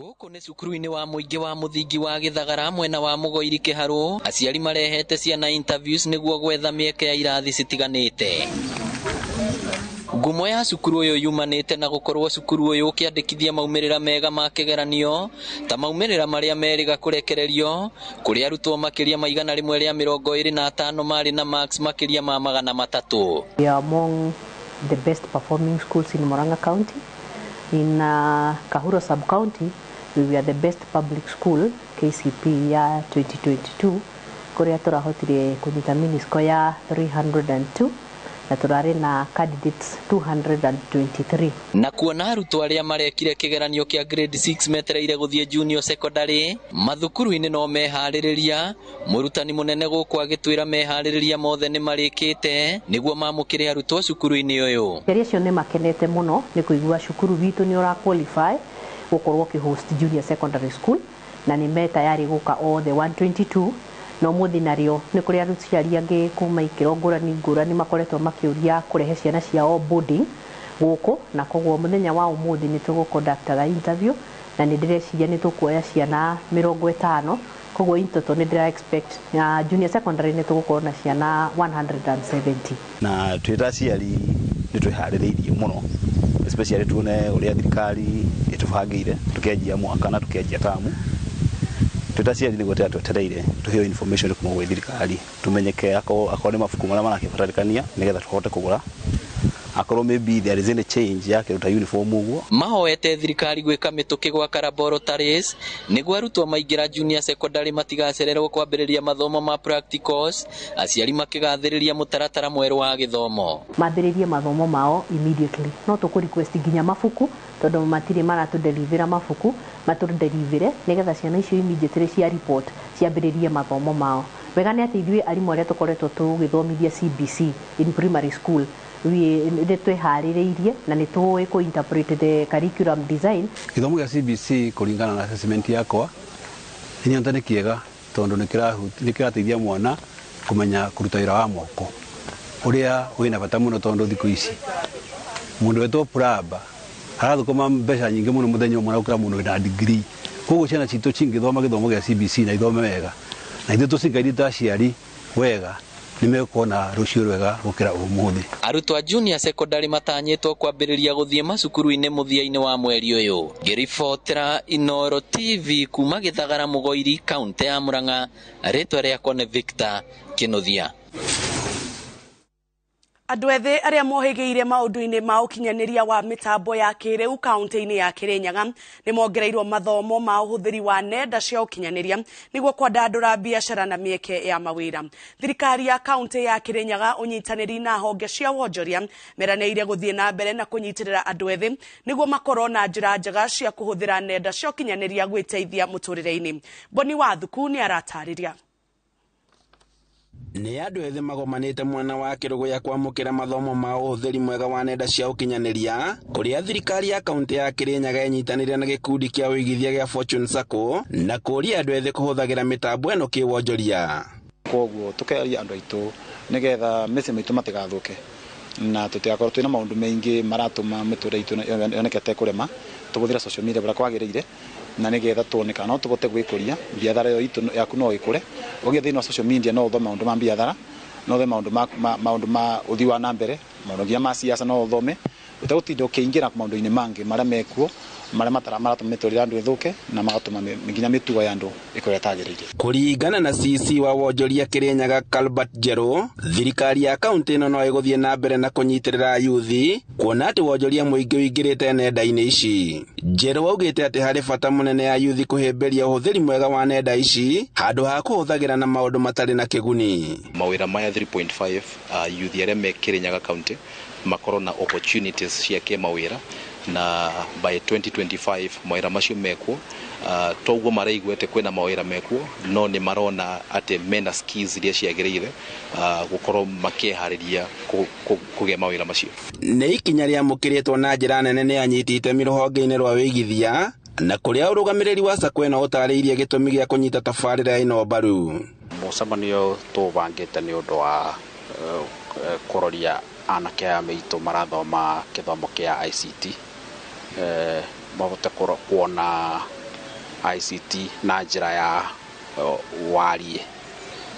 Gũkũ nĩ cukuru-inĩ wa mũingĩ wa muthingi wa Gĩthagara mwena wa Mũgoiri Kĩharũ. Aciari marehete ciana interviews nĩguo gwetha mĩeke ya irathi citiganĩte. Ngumo ya cukuru ũyũ yumanĩte na gũkorwo cukuru ũyũ ũkĩandĩkithia maumĩrĩra mega ma kĩgeranio, ta maumĩrĩra marĩa meriga kũrekererio, kũrĩa arutwo makĩria ma 125 marĩ na marks makĩria ma 300. We are among the best performing schools in Murang'a County. In Kahuro sub-county, we were the best public school KCP ya 2022. Kuria turahotire kunyita miniscore ya 302 na turare na candidates 223. Na kuona arutwo arĩa marekire kĩgeranio kĩa grade 6 metereire gũthiĩ junior secondary, mathukuru-inĩ no meharĩrĩria. Mũrutani mũnene gũkũ agĩtwĩra meharĩrĩria mothe nĩ marĩkĩte nĩguo mamũkĩre arutwo cukuru-inĩ ũyũ. Kĩrĩa cio nĩ makenete mũno nĩ kũigua cukuru witũ nĩ ũra qualify gũkorwo kĩ-host junior secondary school, na nĩ metayari gũka all the 122. No muthi nario nĩ kũrĩ aciari angĩ kuma ikĩro ngũrani makoretwo makĩũria kũrehe ciana ciao boarding gũkũ, na koguo mũthenya wa ũmũthĩ nĩ tũgũconductaga interview na nĩ ndĩreciria nĩ tũkuoya ciana 50. Koguo intoto nĩ ndĩra expect junior secondary nĩ tũgũkorwo na ciana 170. Na twĩta aciari nĩ twĩharĩrĩirie mũno, especially tuone ũrĩa thirikari ĩtũbangĩire tũkĩanjia mwaka na tũkĩanjia tamu. Tutasiari nĩ gũtera twetereire tuheo information kuma gwĩ thirikari, tumenyeke akorwo nĩ mabuku marĩa marakĩbatarĩkania nĩgetha tũhote kũgũra, akorwo maybe there is any change ya kĩruta uniform ũguo. Mahoete thirikari gwĩka mĩtũkĩ gwa laboratories nĩguo arutwo maingĩra junior secondary matigacererwo kwambĩrĩria mathomo ma practicals, aciari makĩgathĩrĩria mũtaratara mwerũ wa gĩthomo. Mambĩrĩrie mathomo mao immediately. No tũkũ request nginya mabuku tondũ matirĩ maratũdelivera mabuku, matũdelivere nĩgetha ciana icio immediately cia report ciambĩrĩrie mathomo mao. Wega nĩ atĩ ithuĩ arimũ arĩa tũkoretwo tũgĩthomithia CBC in primary school nĩ twĩharĩrĩirie na nĩ tũĩ kũ-interpret the curriculum design. Gĩthomo gĩa CBC kũringana na assessment yakwa nĩ nyonete nĩ kĩega tondũ nĩ kĩrateithia mwana kũmenya kũruta wĩra wa moko ũrĩa wĩna bata mũno, tondũ thikũ ici mũndũ wetwo plumber arathũkũma mbeca nyingĩ mũno mũthenya ũmwe gũkĩra mũndũ wĩna degree. Koguo ciana citũ cingĩthoma gĩthomo gĩa CBC na ithome wega, na ithuĩ tũcingaithie ta aciari wega, nimekuona rucio rwega gukira umuthi. Arutwo a junior secondary matanyitwo kwambĩrĩria gũthiĩ macukuru-inĩ mũthia-inĩ wa mweri ũyũ. Ngĩribotera Inooro TV kuma Gĩthagara Mũgoiri, kaunti ya Murang'a, rĩtwa rĩakwa nĩ Victor Kĩnuthia. Andũ ethĩ arĩa mohĩgĩire maũndũ-inĩ ma ũkinyanĩria wa mĩtambo ya kĩrĩu kaunti-inĩ ya Kirinyaga nĩ mongereirwo mathomo ma ũhũthĩri wa nenda cia ũkinyanĩria nĩguo kwandandũra biacara na mĩeke ya mawĩra. Thirikari ya kaunti ya Kirinyaga ũnyitanĩri na honge cia wonjoria meranĩire gũthiĩ na mbere na kũnyitĩrĩra andũ ethĩ nĩguo makorwo na njĩra njega cia kũhũthĩra nenda cia ũkinyanĩria gwĩteithia mũtũrĩre-inĩ. Boni Wathuku nĩ aratarĩria. Nĩ andũ ethĩ magomanĩte mwena wa Kĩrũgũ ya kwamũkĩra mathomo ma ũhũthĩri mwega wa nenda cia ũkinyanĩria kũrĩa thirikari ya kaunti ya Kirinyaga ĩnyitanĩire na gĩkundi kĩa ũigithia gĩa Fortune Sacco na kũria andũ ethĩ kũhũthagĩra mĩtambo ĩno kĩwonjoria. Koguo tũkeria andũ aitũ nĩgetha mĩciĩ maitũ matigathũke na tũtigakorwo twĩna maũndũ maingĩ maratũma mĩtũrĩre itũ yonekete kũrema, tũhũthĩra social media ũrĩa kwagĩrĩire na nĩgetha tuoneka no tũbote gwĩkũria biathara ĩyo itũ yaku no ĩkũre. Ũgĩthiĩ thĩinĩ wa social media no ũthome maũndũ ma biathara, no ũthome maũndũ ma ũthii wa na mbere, maũndũ nginya ma siasa no ũthome, ũtagũtinda ũkĩingĩra maũndũ-inĩ mangĩ marĩa mekuo marĩa maratũma mĩtũrĩre ya andũ ĩthũke na magatũma nginya mĩtugo ya andũ ĩkorwo ĩtagĩrĩire. Kũringana na CC wa wonjoria Kirinyaga Albert Jero, thirikari ya kaunti ĩno no ĩgũthiĩ na mbere na kũnyitĩrĩra yuthi kuona atĩ wonjoria mũingĩ ũingĩrĩte nenda-inĩ ici. Jero augĩte atĩ harĩ bata mũnene ya yuthi kũhĩmbĩria ũhũthĩri mwega wa nenda ici handũ ha kũhũthagĩra na maũndũ matarĩ na kĩguni. Mawĩra maya 3.5 yuthi arĩa me Kirinyaga kaunti makorwo na opportunities cia kĩmawĩra na by 2025 mawĩra macio mekuo toguo maraiguĩte kwĩna mawĩra mekuo no nĩ marona atĩ mena skills iria ciagĩrĩire gũkorwo makĩharĩria kũgĩa mawĩra macio. Nĩ ikinya rĩamũkĩrĩtwo na njĩra nene nĩ anyiti itemi rũhonge-inĩ rwa wĩigithia na kũrĩa ũrũgamĩrĩri wa SACCO ĩno ũtarĩirie gĩtũmi gĩa kũnyita tabarĩra ĩno mbaru. Mũcemanio tũbangĩte nĩ ũndũ wa kũroria anake aya maitũ marathoma gĩthomo kĩa ICT mabote kuona ICT na njĩra ya warie,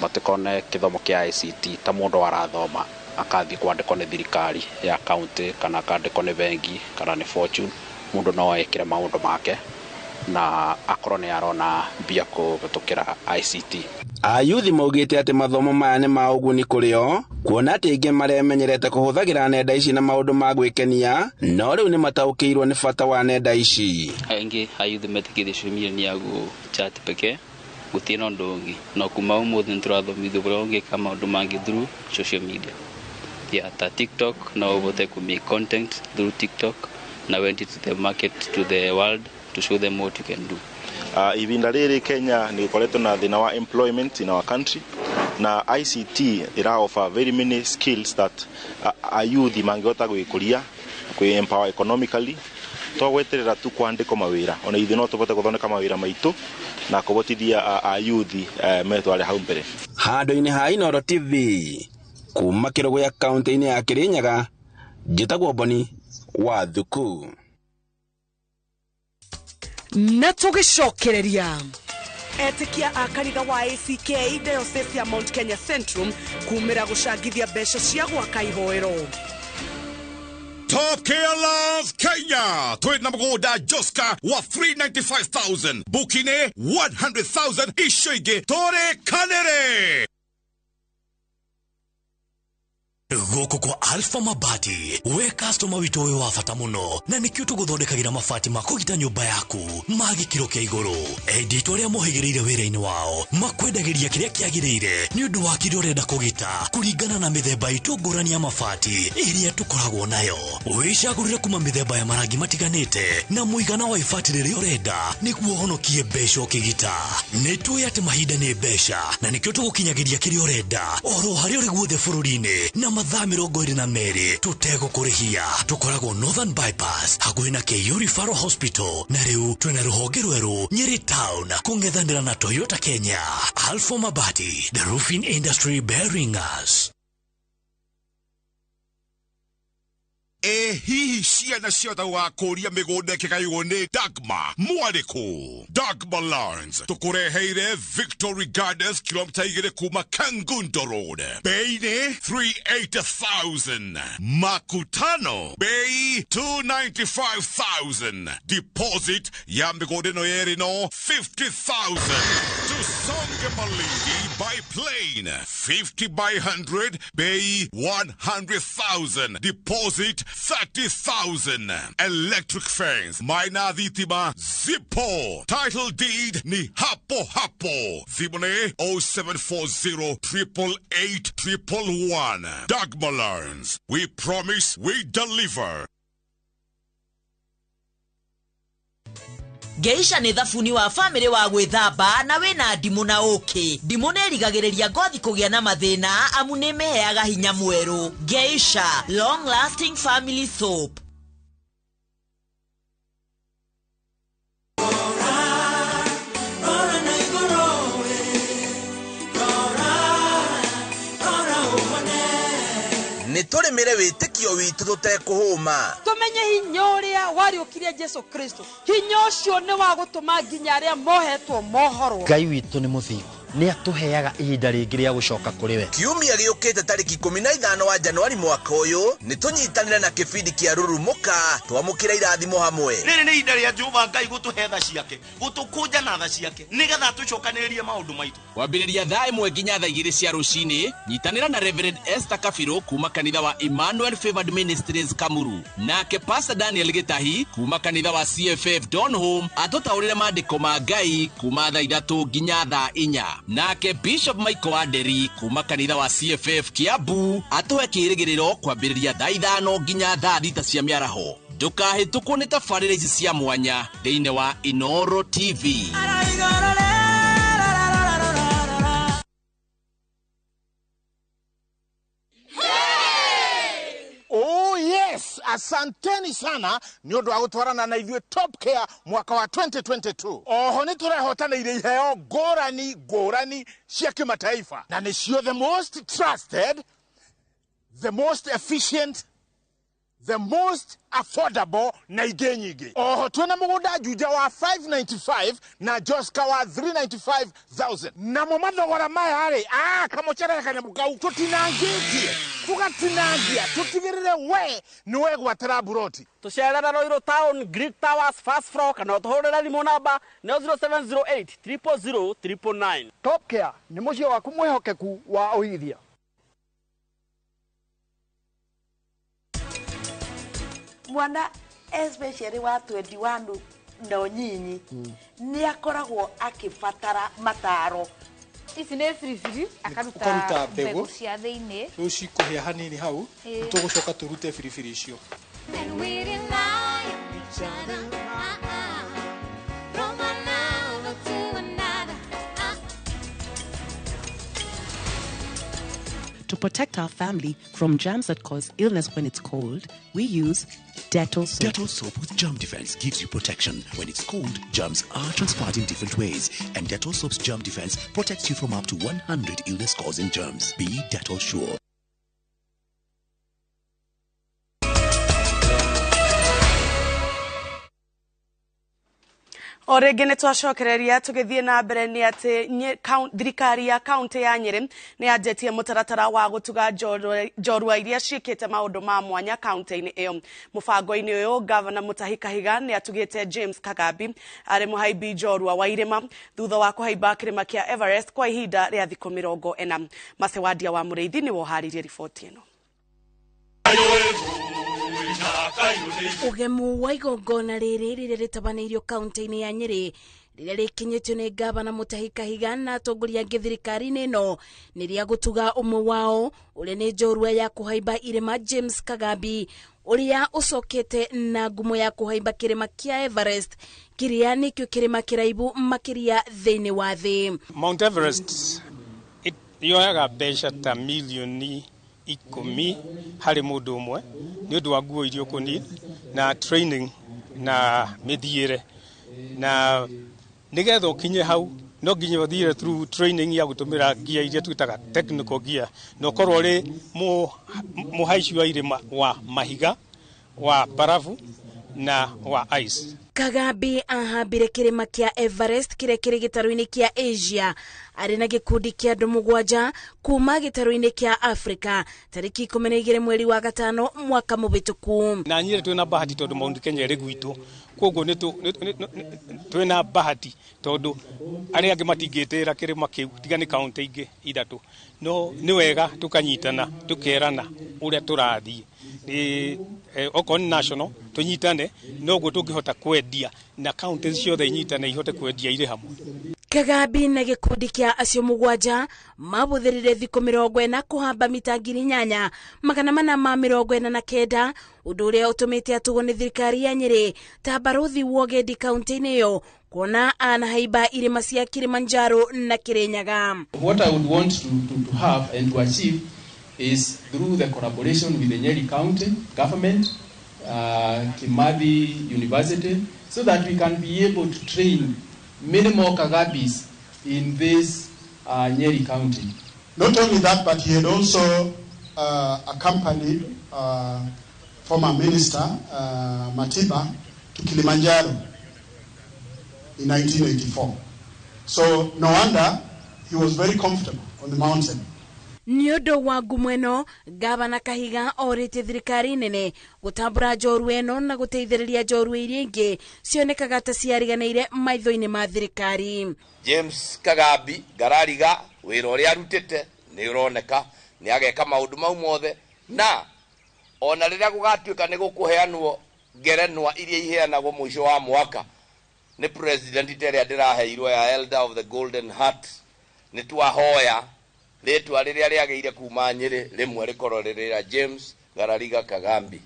matikone gĩthomo kĩa ICT ta mũndũ arathoma akathiĩ kwandĩkwo nĩ thirikari ya kaunti kana akandĩkwo nĩ bengi kana nĩ Fortune, mũndũ no ekĩre maũndũ make na akorwo nĩ arona mbia kũhetũkĩra ICT. Ayuthi maugĩte atĩ mathomo maya nĩ ma ũguni kũrĩ o kuona atĩ aingĩ maremenyerete kũhũthagĩra nenda ici na maũndũ ma gwĩkenia no rĩu nĩ mataũkĩirwo nĩ bata wa nenda ici. Aingĩ ayuthi metikĩtie social media nĩ yagu chat pekee gũtirĩ na ũndũ ũngĩ no kuma ũmũthĩ nĩtũrathomithio ũrĩa ũngĩka maũndũ mangĩ through social media. Ta TikTok no ũbote ku make content through TikTok na went to the market to the world to show them what you can do. Ivinda rĩrĩ Kenya nĩ gũkoretwo na thĩna wa employment in our country na ICT ira offer very many skills that a youth mangĩhota gwĩkũria empower economically to gweterera tu kwandĩkwo mawĩra ona ithuĩ no tũbote gũthondeka mawĩra maitũ na kũbotithia a youth metware hau mbere. Handũ-inĩ ha Inooro TV kuma Kĩrũgũ ya kaunti-inĩ ya Kirinyaga njĩtagwo Boni Wathuku. Na tũgĩcokereria etĩkia a kanitha wa ACK Diocese ya Mount Kenya Central kumĩra gũcangithia mbeca cia gwaka ihoero. Top Care Love Kenya twina mgũnda Joska wa 395,000 bukine 100,000 icio ingĩ tũrĩ kanĩrĩ gũkũ kwa Alpha Mabati we customer witũ ũyũ wa bata mũno na nĩkĩo tũgũthondekagĩra mabati ma kũgita nyũmba yaku ma gĩkĩro kĩa igũrũ. Enditũ arĩa mohĩgĩrĩire wĩra-inĩ wao makwendagĩria kĩrĩa kĩagĩrĩire nĩ ũndũ wa kĩrĩa ũrenda kũgita kũringana na mĩthemba itũ ngũrani ya mabati ĩrĩa tũkoragwo nayo. Wĩcagũrĩre kuma mĩthemba ya marangi matiganĩte na mũigana wa ibati rĩrĩa ũrenda nĩguo ũhonokie mbeca ũkĩgita. Nĩtũĩ atĩ mahinda nĩ mbeca na nĩkĩo tũgũkinyagĩria kĩrĩa ũrenda oro harĩa ũrĩ guothe bũrũri-inĩ na mathaa 22 tũtegũkũrĩhia. Tũkoragwo Northern Bypass hakuhĩ na KU Referral Hospital na rĩu twĩna rũhonge rwerũ Nyeri Town kũng'ethanĩra na Toyota Kenya. Alpha Mabati, the roofing industry bearing us. hihi ciana ciothe wakũria mĩgũnda ĩkĩgaywo nĩ Dagmar mwarĩkũ? Dagmar Lawrence tũkũreheire Victory Gardens kilomita 2 kuma Kangundo Road. Bei nĩ 380,000. Makutano bei 295,000. Deposit ya mĩgũnda ĩno yerĩ no 50,000. Tusonge Malindi by plane 50 by 100 bei 100,000. Deposit 30,000. Electric fence maina thitima zipo. Title deed ni hapo hapo. Thimone 0740 888 111. Dagmar Lawrence, we promise we deliver. Geisha nĩ thabuni wa family wa gwĩthamba na wĩna ndimũ na ũkĩ. Ndimũ nĩ ĩrigagĩrĩria ngothi kũgĩa na mathĩna amu nĩ ĩmĩheaga hinya mwerũ. Geisha, long lasting family soap. Nĩtũrĩmĩre wĩtĩkio witũ tũtekũhũma. Tumenye hinya ũrĩa wariũkirie Jesu Kristo. Hinya ũcio nĩ wa gũtũma nginya arĩa mohetwo mohorwo. Ngai witũ nĩ mũthingu. Nĩ atũheaga ihinda rĩngĩ rĩa gũcoka kũrĩ we. Kiumia gĩũkĩte tarĩki 15 wa Januari mwaka ũyũ nĩtũnyitanĩre na kĩbindi kĩa Rurumuka twamũkĩra irathimo hamwe. Nĩ ihinda rĩa Jehova Ngai gũtũhe tha ciake, gũtũkũnja na tha ciake nĩgetha tũcokanĩrĩrie maũndũ maitũ. Kwambĩrĩria thaa 1 nginya thaa 2 cia rũcinĩ, nyitanĩra na Reverend Esther Kafiro kuma kanitha wa Emmanuel Favored Ministries Kamuru, nake Pastor Daniel Gitahi kuma kanitha wa CFF Donholm atũtaũrĩre maandĩko ma Ngai kuma thaa 3 nginya thaa 4. Nake Bishop Michael Aderi kuma kanitha wa CFF Kiambu atũhe kĩĩrĩgĩrĩro kwambĩrĩria thaa 5 nginya thaa 6 cia mĩaraho. Ndũkahĩtũkwo nĩ tabarĩra ici cia mwanya thĩinĩ wa Inooro TV. Oh yes, asanteni sana ni ũndũ wa gũtwarana na ithuĩ Top Care mwaka wa 2022. Oho nĩ tũrehotanĩire iheo ngũrani cia kĩmataifa na nĩcio the most trusted, the most efficient, the most affordable na ingĩ nyingĩ. Oho twĩna mũgũnda Juja wa 595 na Joska wa 395,000. Na mo mathogora maya rĩ kamũcerere kanyamũ kau tũtinangĩtie tugatinangia tutigĩrĩre we nĩwe gwatĩra buroti. Tũcerera Roiro Town, Greek Towers, first floor kana ũtũhũrĩre thimũ namba 0708 000 999. Top Care nĩ mũciĩ waku mwĩhokeku wa ũigithia. Mwana especially wa 21 no nyinyi ni akoragwo akifatara mataro. Ici nĩ firifiri akaruta mbegũ cia thĩinĩ. Rũci kũhĩa hanini hau tũgũcoka tũrute firifiri icio. To protect our family from germs that cause illness when it's cold, we use Dettol soap. Dettol soap with germ defense gives you protection. When it's cold, germs are transferred in different ways, and Dettol soap's germ defense protects you from up to 100 illness-causing germs. Be Dettol sure. O rĩngĩ nĩ twacokereria tũgĩthiĩ na mbere nĩ atĩ thirikari ya kaunti ya Nyeri nĩ yanjĩtie mũtaratara wa gũtuga njorua iria ciĩkĩte maũndũ ma mwanya kaunti-inĩ ĩyo. Mũbango-inĩ ũyũ gavana Mutahi Kahiga nĩ atugĩte James Kagambi arĩ mũhaimbi njorua wa irĩma thutha wa kũhaimba kĩrĩma kĩa Everest kwa ihinda rĩa thikũ 40. Macewadia wa Mũrĩithi nĩ woharirie riboti ĩno. Ũgemu wa igongona rĩrĩ rĩrĩa rĩtabanĩirio kaunti-inĩ ya Nyeri rĩrĩa rĩkinyĩtio nĩ gavana Mutahi Kahiga na atongoria angĩ thirikari-inĩ ĩno nĩ rĩa gũtuga ũmwe wao ũrĩa nĩ njorua ya kũhaimba irĩma James Kagambi ũrĩa ũcokete na ngumo ya kũhaimba kĩrĩma kĩa Everest kĩrĩa nĩkĩo kĩrĩma kĩraibu makĩria thĩinĩ wa thĩ. Mount Everest yoyaga mbeca ta milioni 10 harĩ mũndũ ũmwe nĩ ũndũ wa nguo iria ũkũnini na training na mĩthiĩre, na nĩgetha ũkinye hau no nginya ũthiĩre through training ya gũtũmĩra gear iria twĩtaga technical gear na ũkorwo ũrĩ mũhaici wa irĩma wa mahiga wa barafu na wa ice. Kagambi ahambire kirima kia Everest kire kiri gitaru-ini kia Asia ari na gikundi kia andu 7 kuma gitaru-ini kia Africa tariki 12 mweri wa gatano mwaka mubituku. Na nyire twina bahati tondu Mount Kenya ri gwitu koguo ni twina bahati tondu ari angi matingitira kirima kiu tiga ni county ingi ithatu no ni wega tukanyitana tukerana uria turathii ni okon national tunyitane noguo tungihota kwendia na counties ciothe inyitane ihote kwendia ire hamwe. Kagambi na gikundi kia acio 7 mabuthirire thikũ 40 kuhamba mita 8,449 undu uria utumite atugwo ni thirikari ya Nyeri ta baruthi wogendi kaunti-ini iyo kuona anahaiba irima cia Kilimanjaro na Kirinyaga. What I would want to have and to achieve is through the collaboration with the Nyeri County government, Kimathi University, so that we can be able to train many more Kagambis in this Nyeri County. Not only that, but he had also accompanied former minister Matiba to Kilimanjaro in 1984. So no wonder he was very comfortable on the mountain. Niodo wa gumweno gavana Kahiga orite thirikari nene gutambura njoru eno na guteithiriria njoru iria ingi cionekaga ta ciariganeire maitho-ini ma thirikari. James Kagambi Garariga wira uria arutite ni uroneka ni ageka maundu mau mothe na ona riria gugatuika ni gukuheanwo ngerenwa iria iheanagwo mwisho wa mwaka ni president teria ndiraheirwo ya Elder of the Golden Heart ni twahoya letwa riria riageire kuma Nyeri rimwe rikororerera James Garariga Kagambi.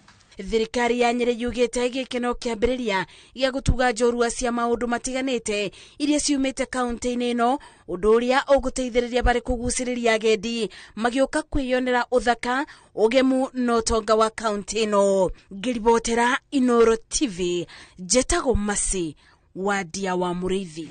Thirikari ya Nyeri yugite gikeno kiambiriria gia gutuga njorua cia maundu matiganite iria ciumite kaunti-ini ino undu uria uguteithiriria bari kuguciriria agendi magioka kwiyonera uthaka ugemu no tonga wa kaunti ino. Ngiribotera Inooro TV Jetago Masi wadia wa Muriithi.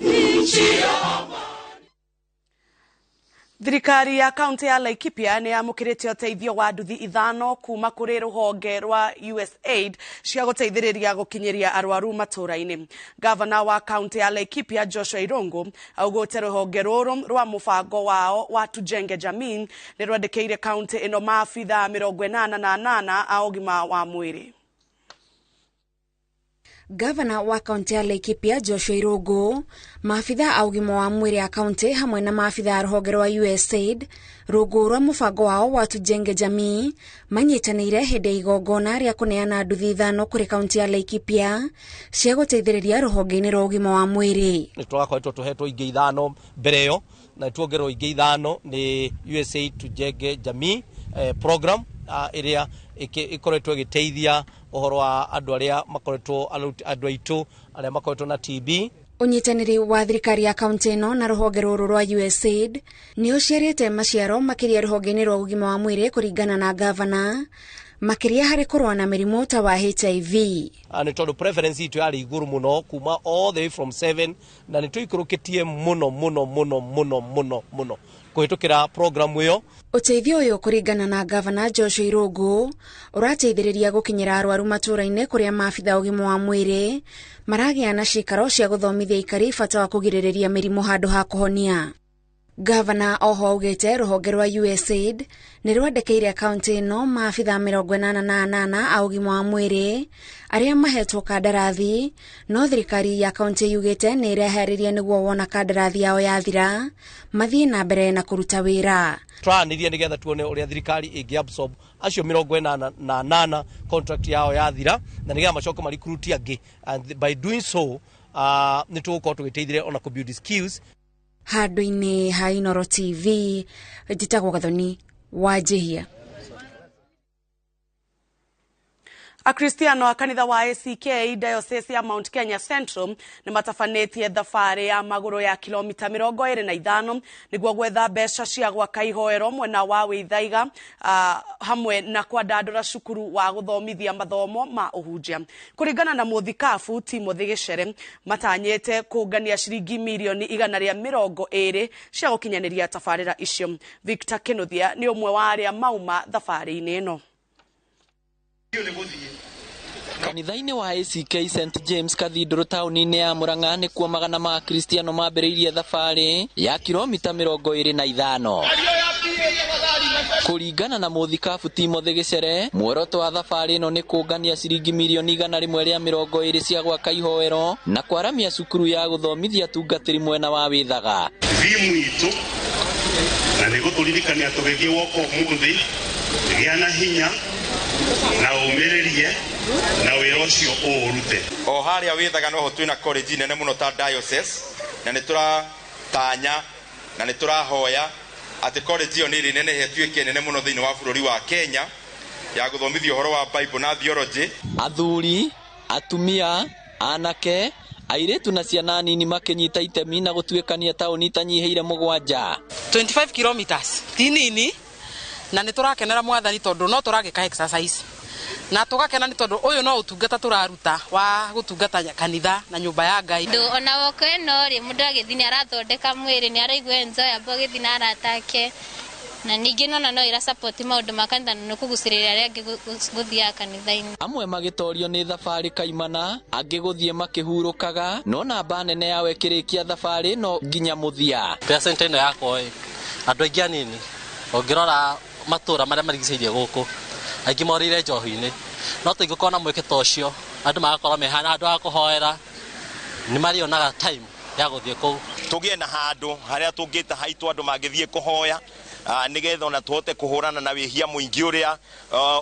Thirikari ya kaunti ya Laikipia ni amukirite uteithio wa nduthi 5 kuma kuri ruhonge rwa USAID cia guteithiriria gukinyiria arwaru matura-ini. Gavana wa kaunti ya Laikipia Joshua Irongo augote ruhonge ruru rwa mubango wao wa Tujenge Jamii ni rwandikiire kaunti ino maafitha 88 a ugima wa mwiri. Gavana wa kaunti ya Laikipia Joshua Irongo, maafitha a ugima wa mwiri a kaunti hamwe na maafitha a ruhonge rwa USAID rungu rwa mubango wao wa Tujenge Jamii manyitanire hindi igongona ria kuneana nduthi 5 kuri kaunti ya Laikipia cia guteithiriria ruhonge-ini rwa ugima wa mwiri. Ni twakoretwo tuhetwo ingi 5 mbere yo na tuongerwo ingi 5 ni USAID Tujenge Jamii program iria ikoretwo igiteithia uhoro wa andu aria makoretwo andu aitu aria makoretwo na TB. Unyitaniri wa thirikari ya kaunti ino na ruhonge ruru rwa USAID ni uciarite maciaro makiria ruhonge-ini rwa ugima wa mwiri kuringana na gavana makiria hari kurwa na mirimu ta wa HIV. Ni tondu preference itu yari iguru muno kuma all the way from 7 na ni tuikurukitie muno kuhitukira program iyo. Uteithio uyu kuringana na gavana Joshua Irongo urateithiriria gukinyira arwaru matura-ini kuria maafitha ugima wa mwiri maragia na cikaro cia guthomithia ikari bata wa kugiririria mirimu handu ha kuhonia. Gavana oho augite ruhonge rwa USAID ni rwandikiire kaunti ino maafitha 88 a ugima wa mwiri aria mahetwo kandarathi no thirikari ya kaunti yugite ni ireheririe niguo wona kandarathi yao yathira mathie na mbere na kuruta wira. Twanirie nigetha tuone uria thirikari ingiabsorb acio 88 contract yao yathira na nigetha macoko marikuruti angi, and by doing so ni tugukorwo tugiteithire ona ku build skills. Handu-ini ha Inooro TV Jitagwo Gathoni wajihia. Akristiano a kanitha wa ACK Diocese ya Mount Kenya Central ni matafanetie thabari ya maguru ya kilomita 25 niguo gwetha mbeca cia gwaka ihoero mwena wa Withaiga hamwe na kwandandura cukuru wa guthomithia mathomo ma uhunjia. Kuringana na muthikabu Timothy Gichere matanyete kungania ciringi milioni 120 cia gukinyaniria tafarira icio. Victor Kinuthia ni umwe wa aria mauma thabari-ini ino. Kanitha-inĩ wa ACK St James Cathedral taũni-inĩ ya Murang'a nĩ kuo magana ma Kristiano mambĩrĩirie thabarĩ ya kilomita 25. Kũringana na mũthikabu Timothy Gĩcere, muoroto wa thabarĩ ĩno nĩ kũngania ciringi milioni 120 cia gwaka ihoero na kwaramia cukuru ya gũthomithia tungatĩri mwena wa Wĩthaga. Thimu itũ na nĩ gũtũririkania tũgĩthiĩ woko mũthĩ gĩa na hinya na ũmĩrĩrie na wĩra ũcio ũrute. O harĩa Wĩthaga noho twĩna college nene mũno ta diocese na nĩ tũratanya na nĩ tũrahoya atĩ college ĩyo nĩ nene ĩtuĩke nene mũno thĩinĩ wa bũrũri wa Kenya ya gũthomithia ũhoro wa Bible na theology. Athuri, atumia, anake, airĩtu na ciana nini makĩnyita itemi na gũtuĩkania taũni itanyihĩire 7. 25 kilometers ti nini na nĩ tũrakenera Mwathani tondũ no tũragĩka exercise na tũgakena nĩ tondũ ũyũ no ũtungata tũraruta wa gũtungata kanitha na nyũmba ya Ngai. Ona woko ĩno rĩ mũndũ agĩthiĩ nĩ arathondeka mwĩrĩ nĩ araigua enjoy abo agĩthiĩ na aratake na ningĩ no ira support maũndũ ma kanitha na kũgucĩrĩria arĩa angĩ gũthiaga kanitha-inĩ. Amwe magĩtorio nĩ thabarĩ kaimana, angĩ gũthiĩ makĩhurũkaga, no namba nene yawe ĩkĩrĩkia thabarĩ no nginya mũthia. Percent ĩno yakwa andũ aingĩ anini ũngĩrora matũra marĩa marigicĩirie gũkũ aingĩ morire njohi-inĩ, no tũngĩkorwo na mweke ta ũcio andũ magakorwo mehana andũ a kũhoera nĩ marĩonaga time ya gũthiĩ kũu. Tũgĩe na handũ harĩa tũngĩta haitũ andũ mangĩthiĩ kũhoya nĩgetha ona tũhote kũhũrana na wĩhia mũingĩ ũrĩa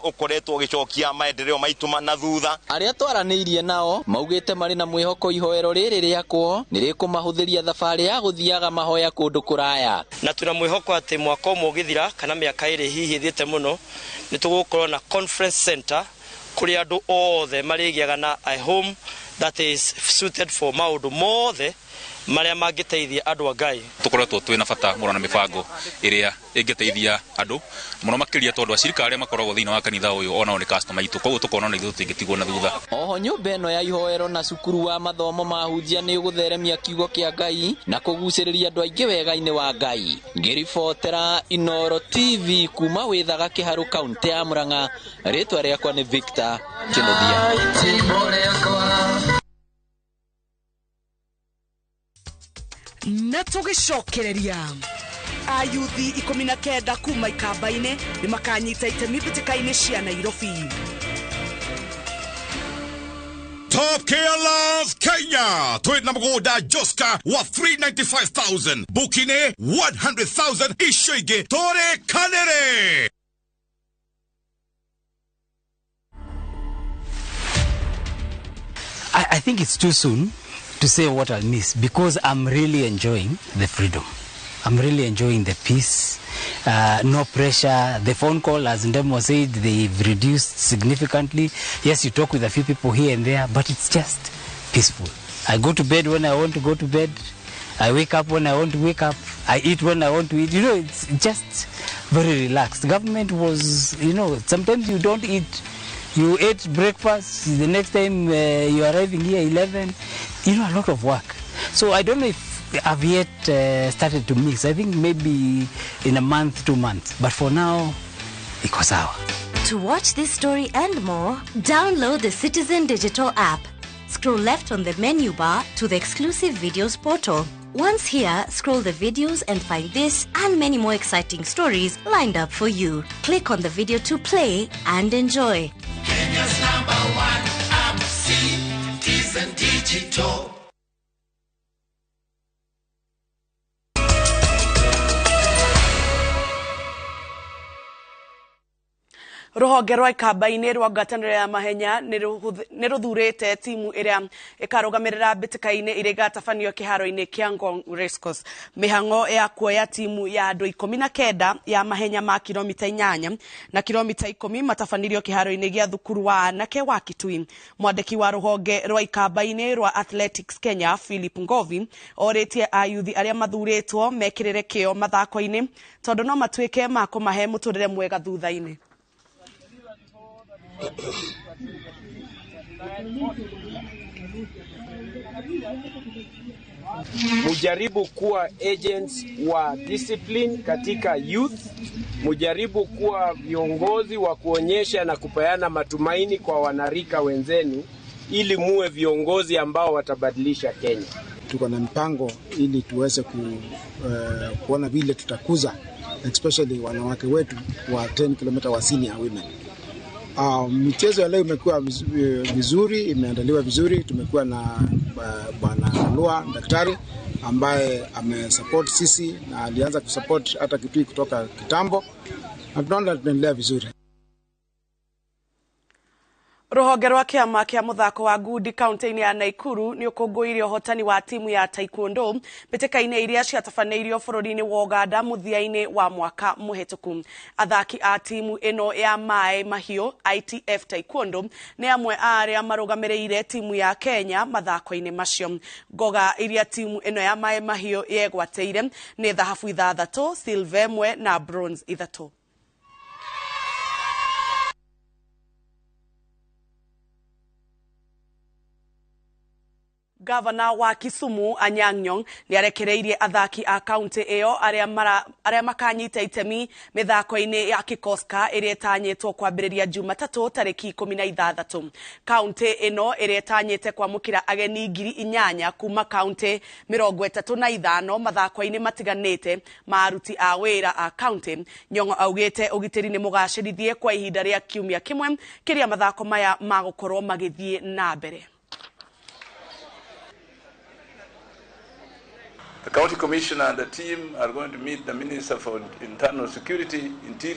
ũkoretwo ũgĩcokia maendeleo maitũ na thutha. Arĩa twaranĩirie nao maugĩte marĩ na mwĩhoko ihoero rĩrĩ rĩakwo nĩ rĩkũmahũthĩria thabarĩ ya gũthiaga mahoya kũndũ kũraya. Na tuna mwĩhoko atĩ mwaka ũmwe ũgĩthira kana mĩaka ĩrĩ hihi ĩthiĩte mũno nĩ tũgũkorwo na conference center kũrĩa andũ othe marĩgĩaga na a home that is suited for maũndũ mothe marĩa mangĩteithia andũ a Ngai. Tũkoretwo twĩna bata mũno na mĩbango ĩrĩa ĩngĩteithia andũ mũno makĩria tondũ acirika arĩa makoragwo thĩinĩ wa kanitha ũyũ onao nĩ customer itũ, koguo tũkona na ithuĩ tũtingĩtigwo na thutha. Oho nyũmba ĩno ya ihoero na cukuru wa mathomo ma hunjia nĩ ũgũtheremia kiugo kĩa Ngai na kũgucĩrĩria andũ aingĩ wega-inĩ wa Ngai. Ngĩribotera Inooro TV kuma Wĩthaga Kĩharũ kaunti ya Murang'a, rĩtwa rĩakwa nĩ Victor Kĩnuthia. Na tũgĩcokereria ayuthi 19 kuma ikamba-inĩ nĩ makanyita itemi mbĩtĩka-inĩ cia Nairobi. Top Gear Love Kenya. Twina mgoda Joska wa 395,000. Bukine 100,000 ishoige tore kanere. I think it's too soon to say what I'll miss because I'm really enjoying the freedom. I'm really enjoying the peace. No pressure. The phone call, as Ndemo said, they've reduced significantly. Yes, you talk with a few people here and there, but it's just peaceful. I go to bed when I want to go to bed. I wake up when I want to wake up. I eat when I want to eat. You know, it's just very relaxed. Government was, you know, sometimes you don't eat. You ate breakfast, the next time you're arriving here 11, you know, a lot of work. So I don't know if I've yet started to mix. I think maybe in a month, 2 months. But for now, iko sawa. To watch this story and more, download the Citizen Digital app. Scroll left on the menu bar to the exclusive videos portal. Once here, scroll the videos and find this and many more exciting stories lined up for you. Click on the video to play and enjoy. Kenya's #1 app, Citizen Digital. Ruhonge rwa ikamba-inĩ rwa ngwatanĩro ya mahenya nĩ rũthurĩte timu ĩrĩa ĩkarũgamĩrĩra mbĩtĩka-inĩ ĩrĩa igatabanio kĩharo-inĩ kĩa Ngong Racecourse. Mĩhang'o ya kuoya timu ya andũ 19 ya mahenya ma kilomita 8 na kilomita 10 matabanirio kĩharo-inĩ gĩa thukuru wa anake wa Kitui. Mwandĩki wa ruhonge rwa ikamba-inĩ rwa Athletics Kenya Philip Ngovi orĩtie ayuthi arĩa mathurĩtwo mekĩrĩre kĩo mathako-inĩ tondũ no matuĩke ma kũmahe mũtũrĩre mwega thutha-inĩ. mujaribu kuwa agents wa discipline katika youth, mujaribu kuwa viongozi wa kuonyesha na kupeana matumaini kwa wanarika wenzenu, ili muwe viongozi ambao watabadilisha Kenya. Tuko na mpango ili tuweze kuona vile tutakuza especially wanawake wetu wa 10 km wa senior women. Michezo ya leo imekuwa vizuri, imeandaliwa vizuri. Tumekuwa na bwana Lua daktari ambaye amesupport sisi na alianza kusupport hata Kitui kutoka kitambo, na tunaona tunaendelea vizuri. Ruhonge rwa kiama kia muthako wa ngundi kaunti-ini ya Naikuru ni ukunguirie uhotani wa timu ya taekwondo mbitĩka-inĩ iria ciatabanĩirio bũrũri-inĩ wa Uganda mũthia-inĩ wa mwaka mũhetũku. Athaki a timu ĩno ya Mai Mahiũ ITF taekwondo nĩ amwe arĩa marũgamĩrĩire timu ya Kenya mathako-inĩ macio. Ngoga iria timu ĩno ya Mai Mahiũ yegwatĩire nĩ thahabu 6, silver 1 na bronze 3. Gavana wa Kisumu Anyang' Nyong'o ni arekereirie athaki a kaunti ĩyo arĩa makanyita itemi mĩthako-inĩ ya Kikoska ĩrĩa ĩtanyĩtwo kwambĩrĩria Jumatatũ tarĩki 16. Kaunti ĩno ĩrĩa ĩtanyĩte kwamũkĩra ageni 8,000 kuma kaunti 35 mathako-inĩ matiganĩte ma aruti a wĩra a kaunti. Nyong'o augĩte ũgitĩri nĩ mũgacĩrithie kwa ihinda rĩa kiumia kĩmwe kĩrĩa mathako maya magũkorwo magĩthiĩ na mbere. The County Commissioner and the team are going to meet the Minister for Internal Security, Interior,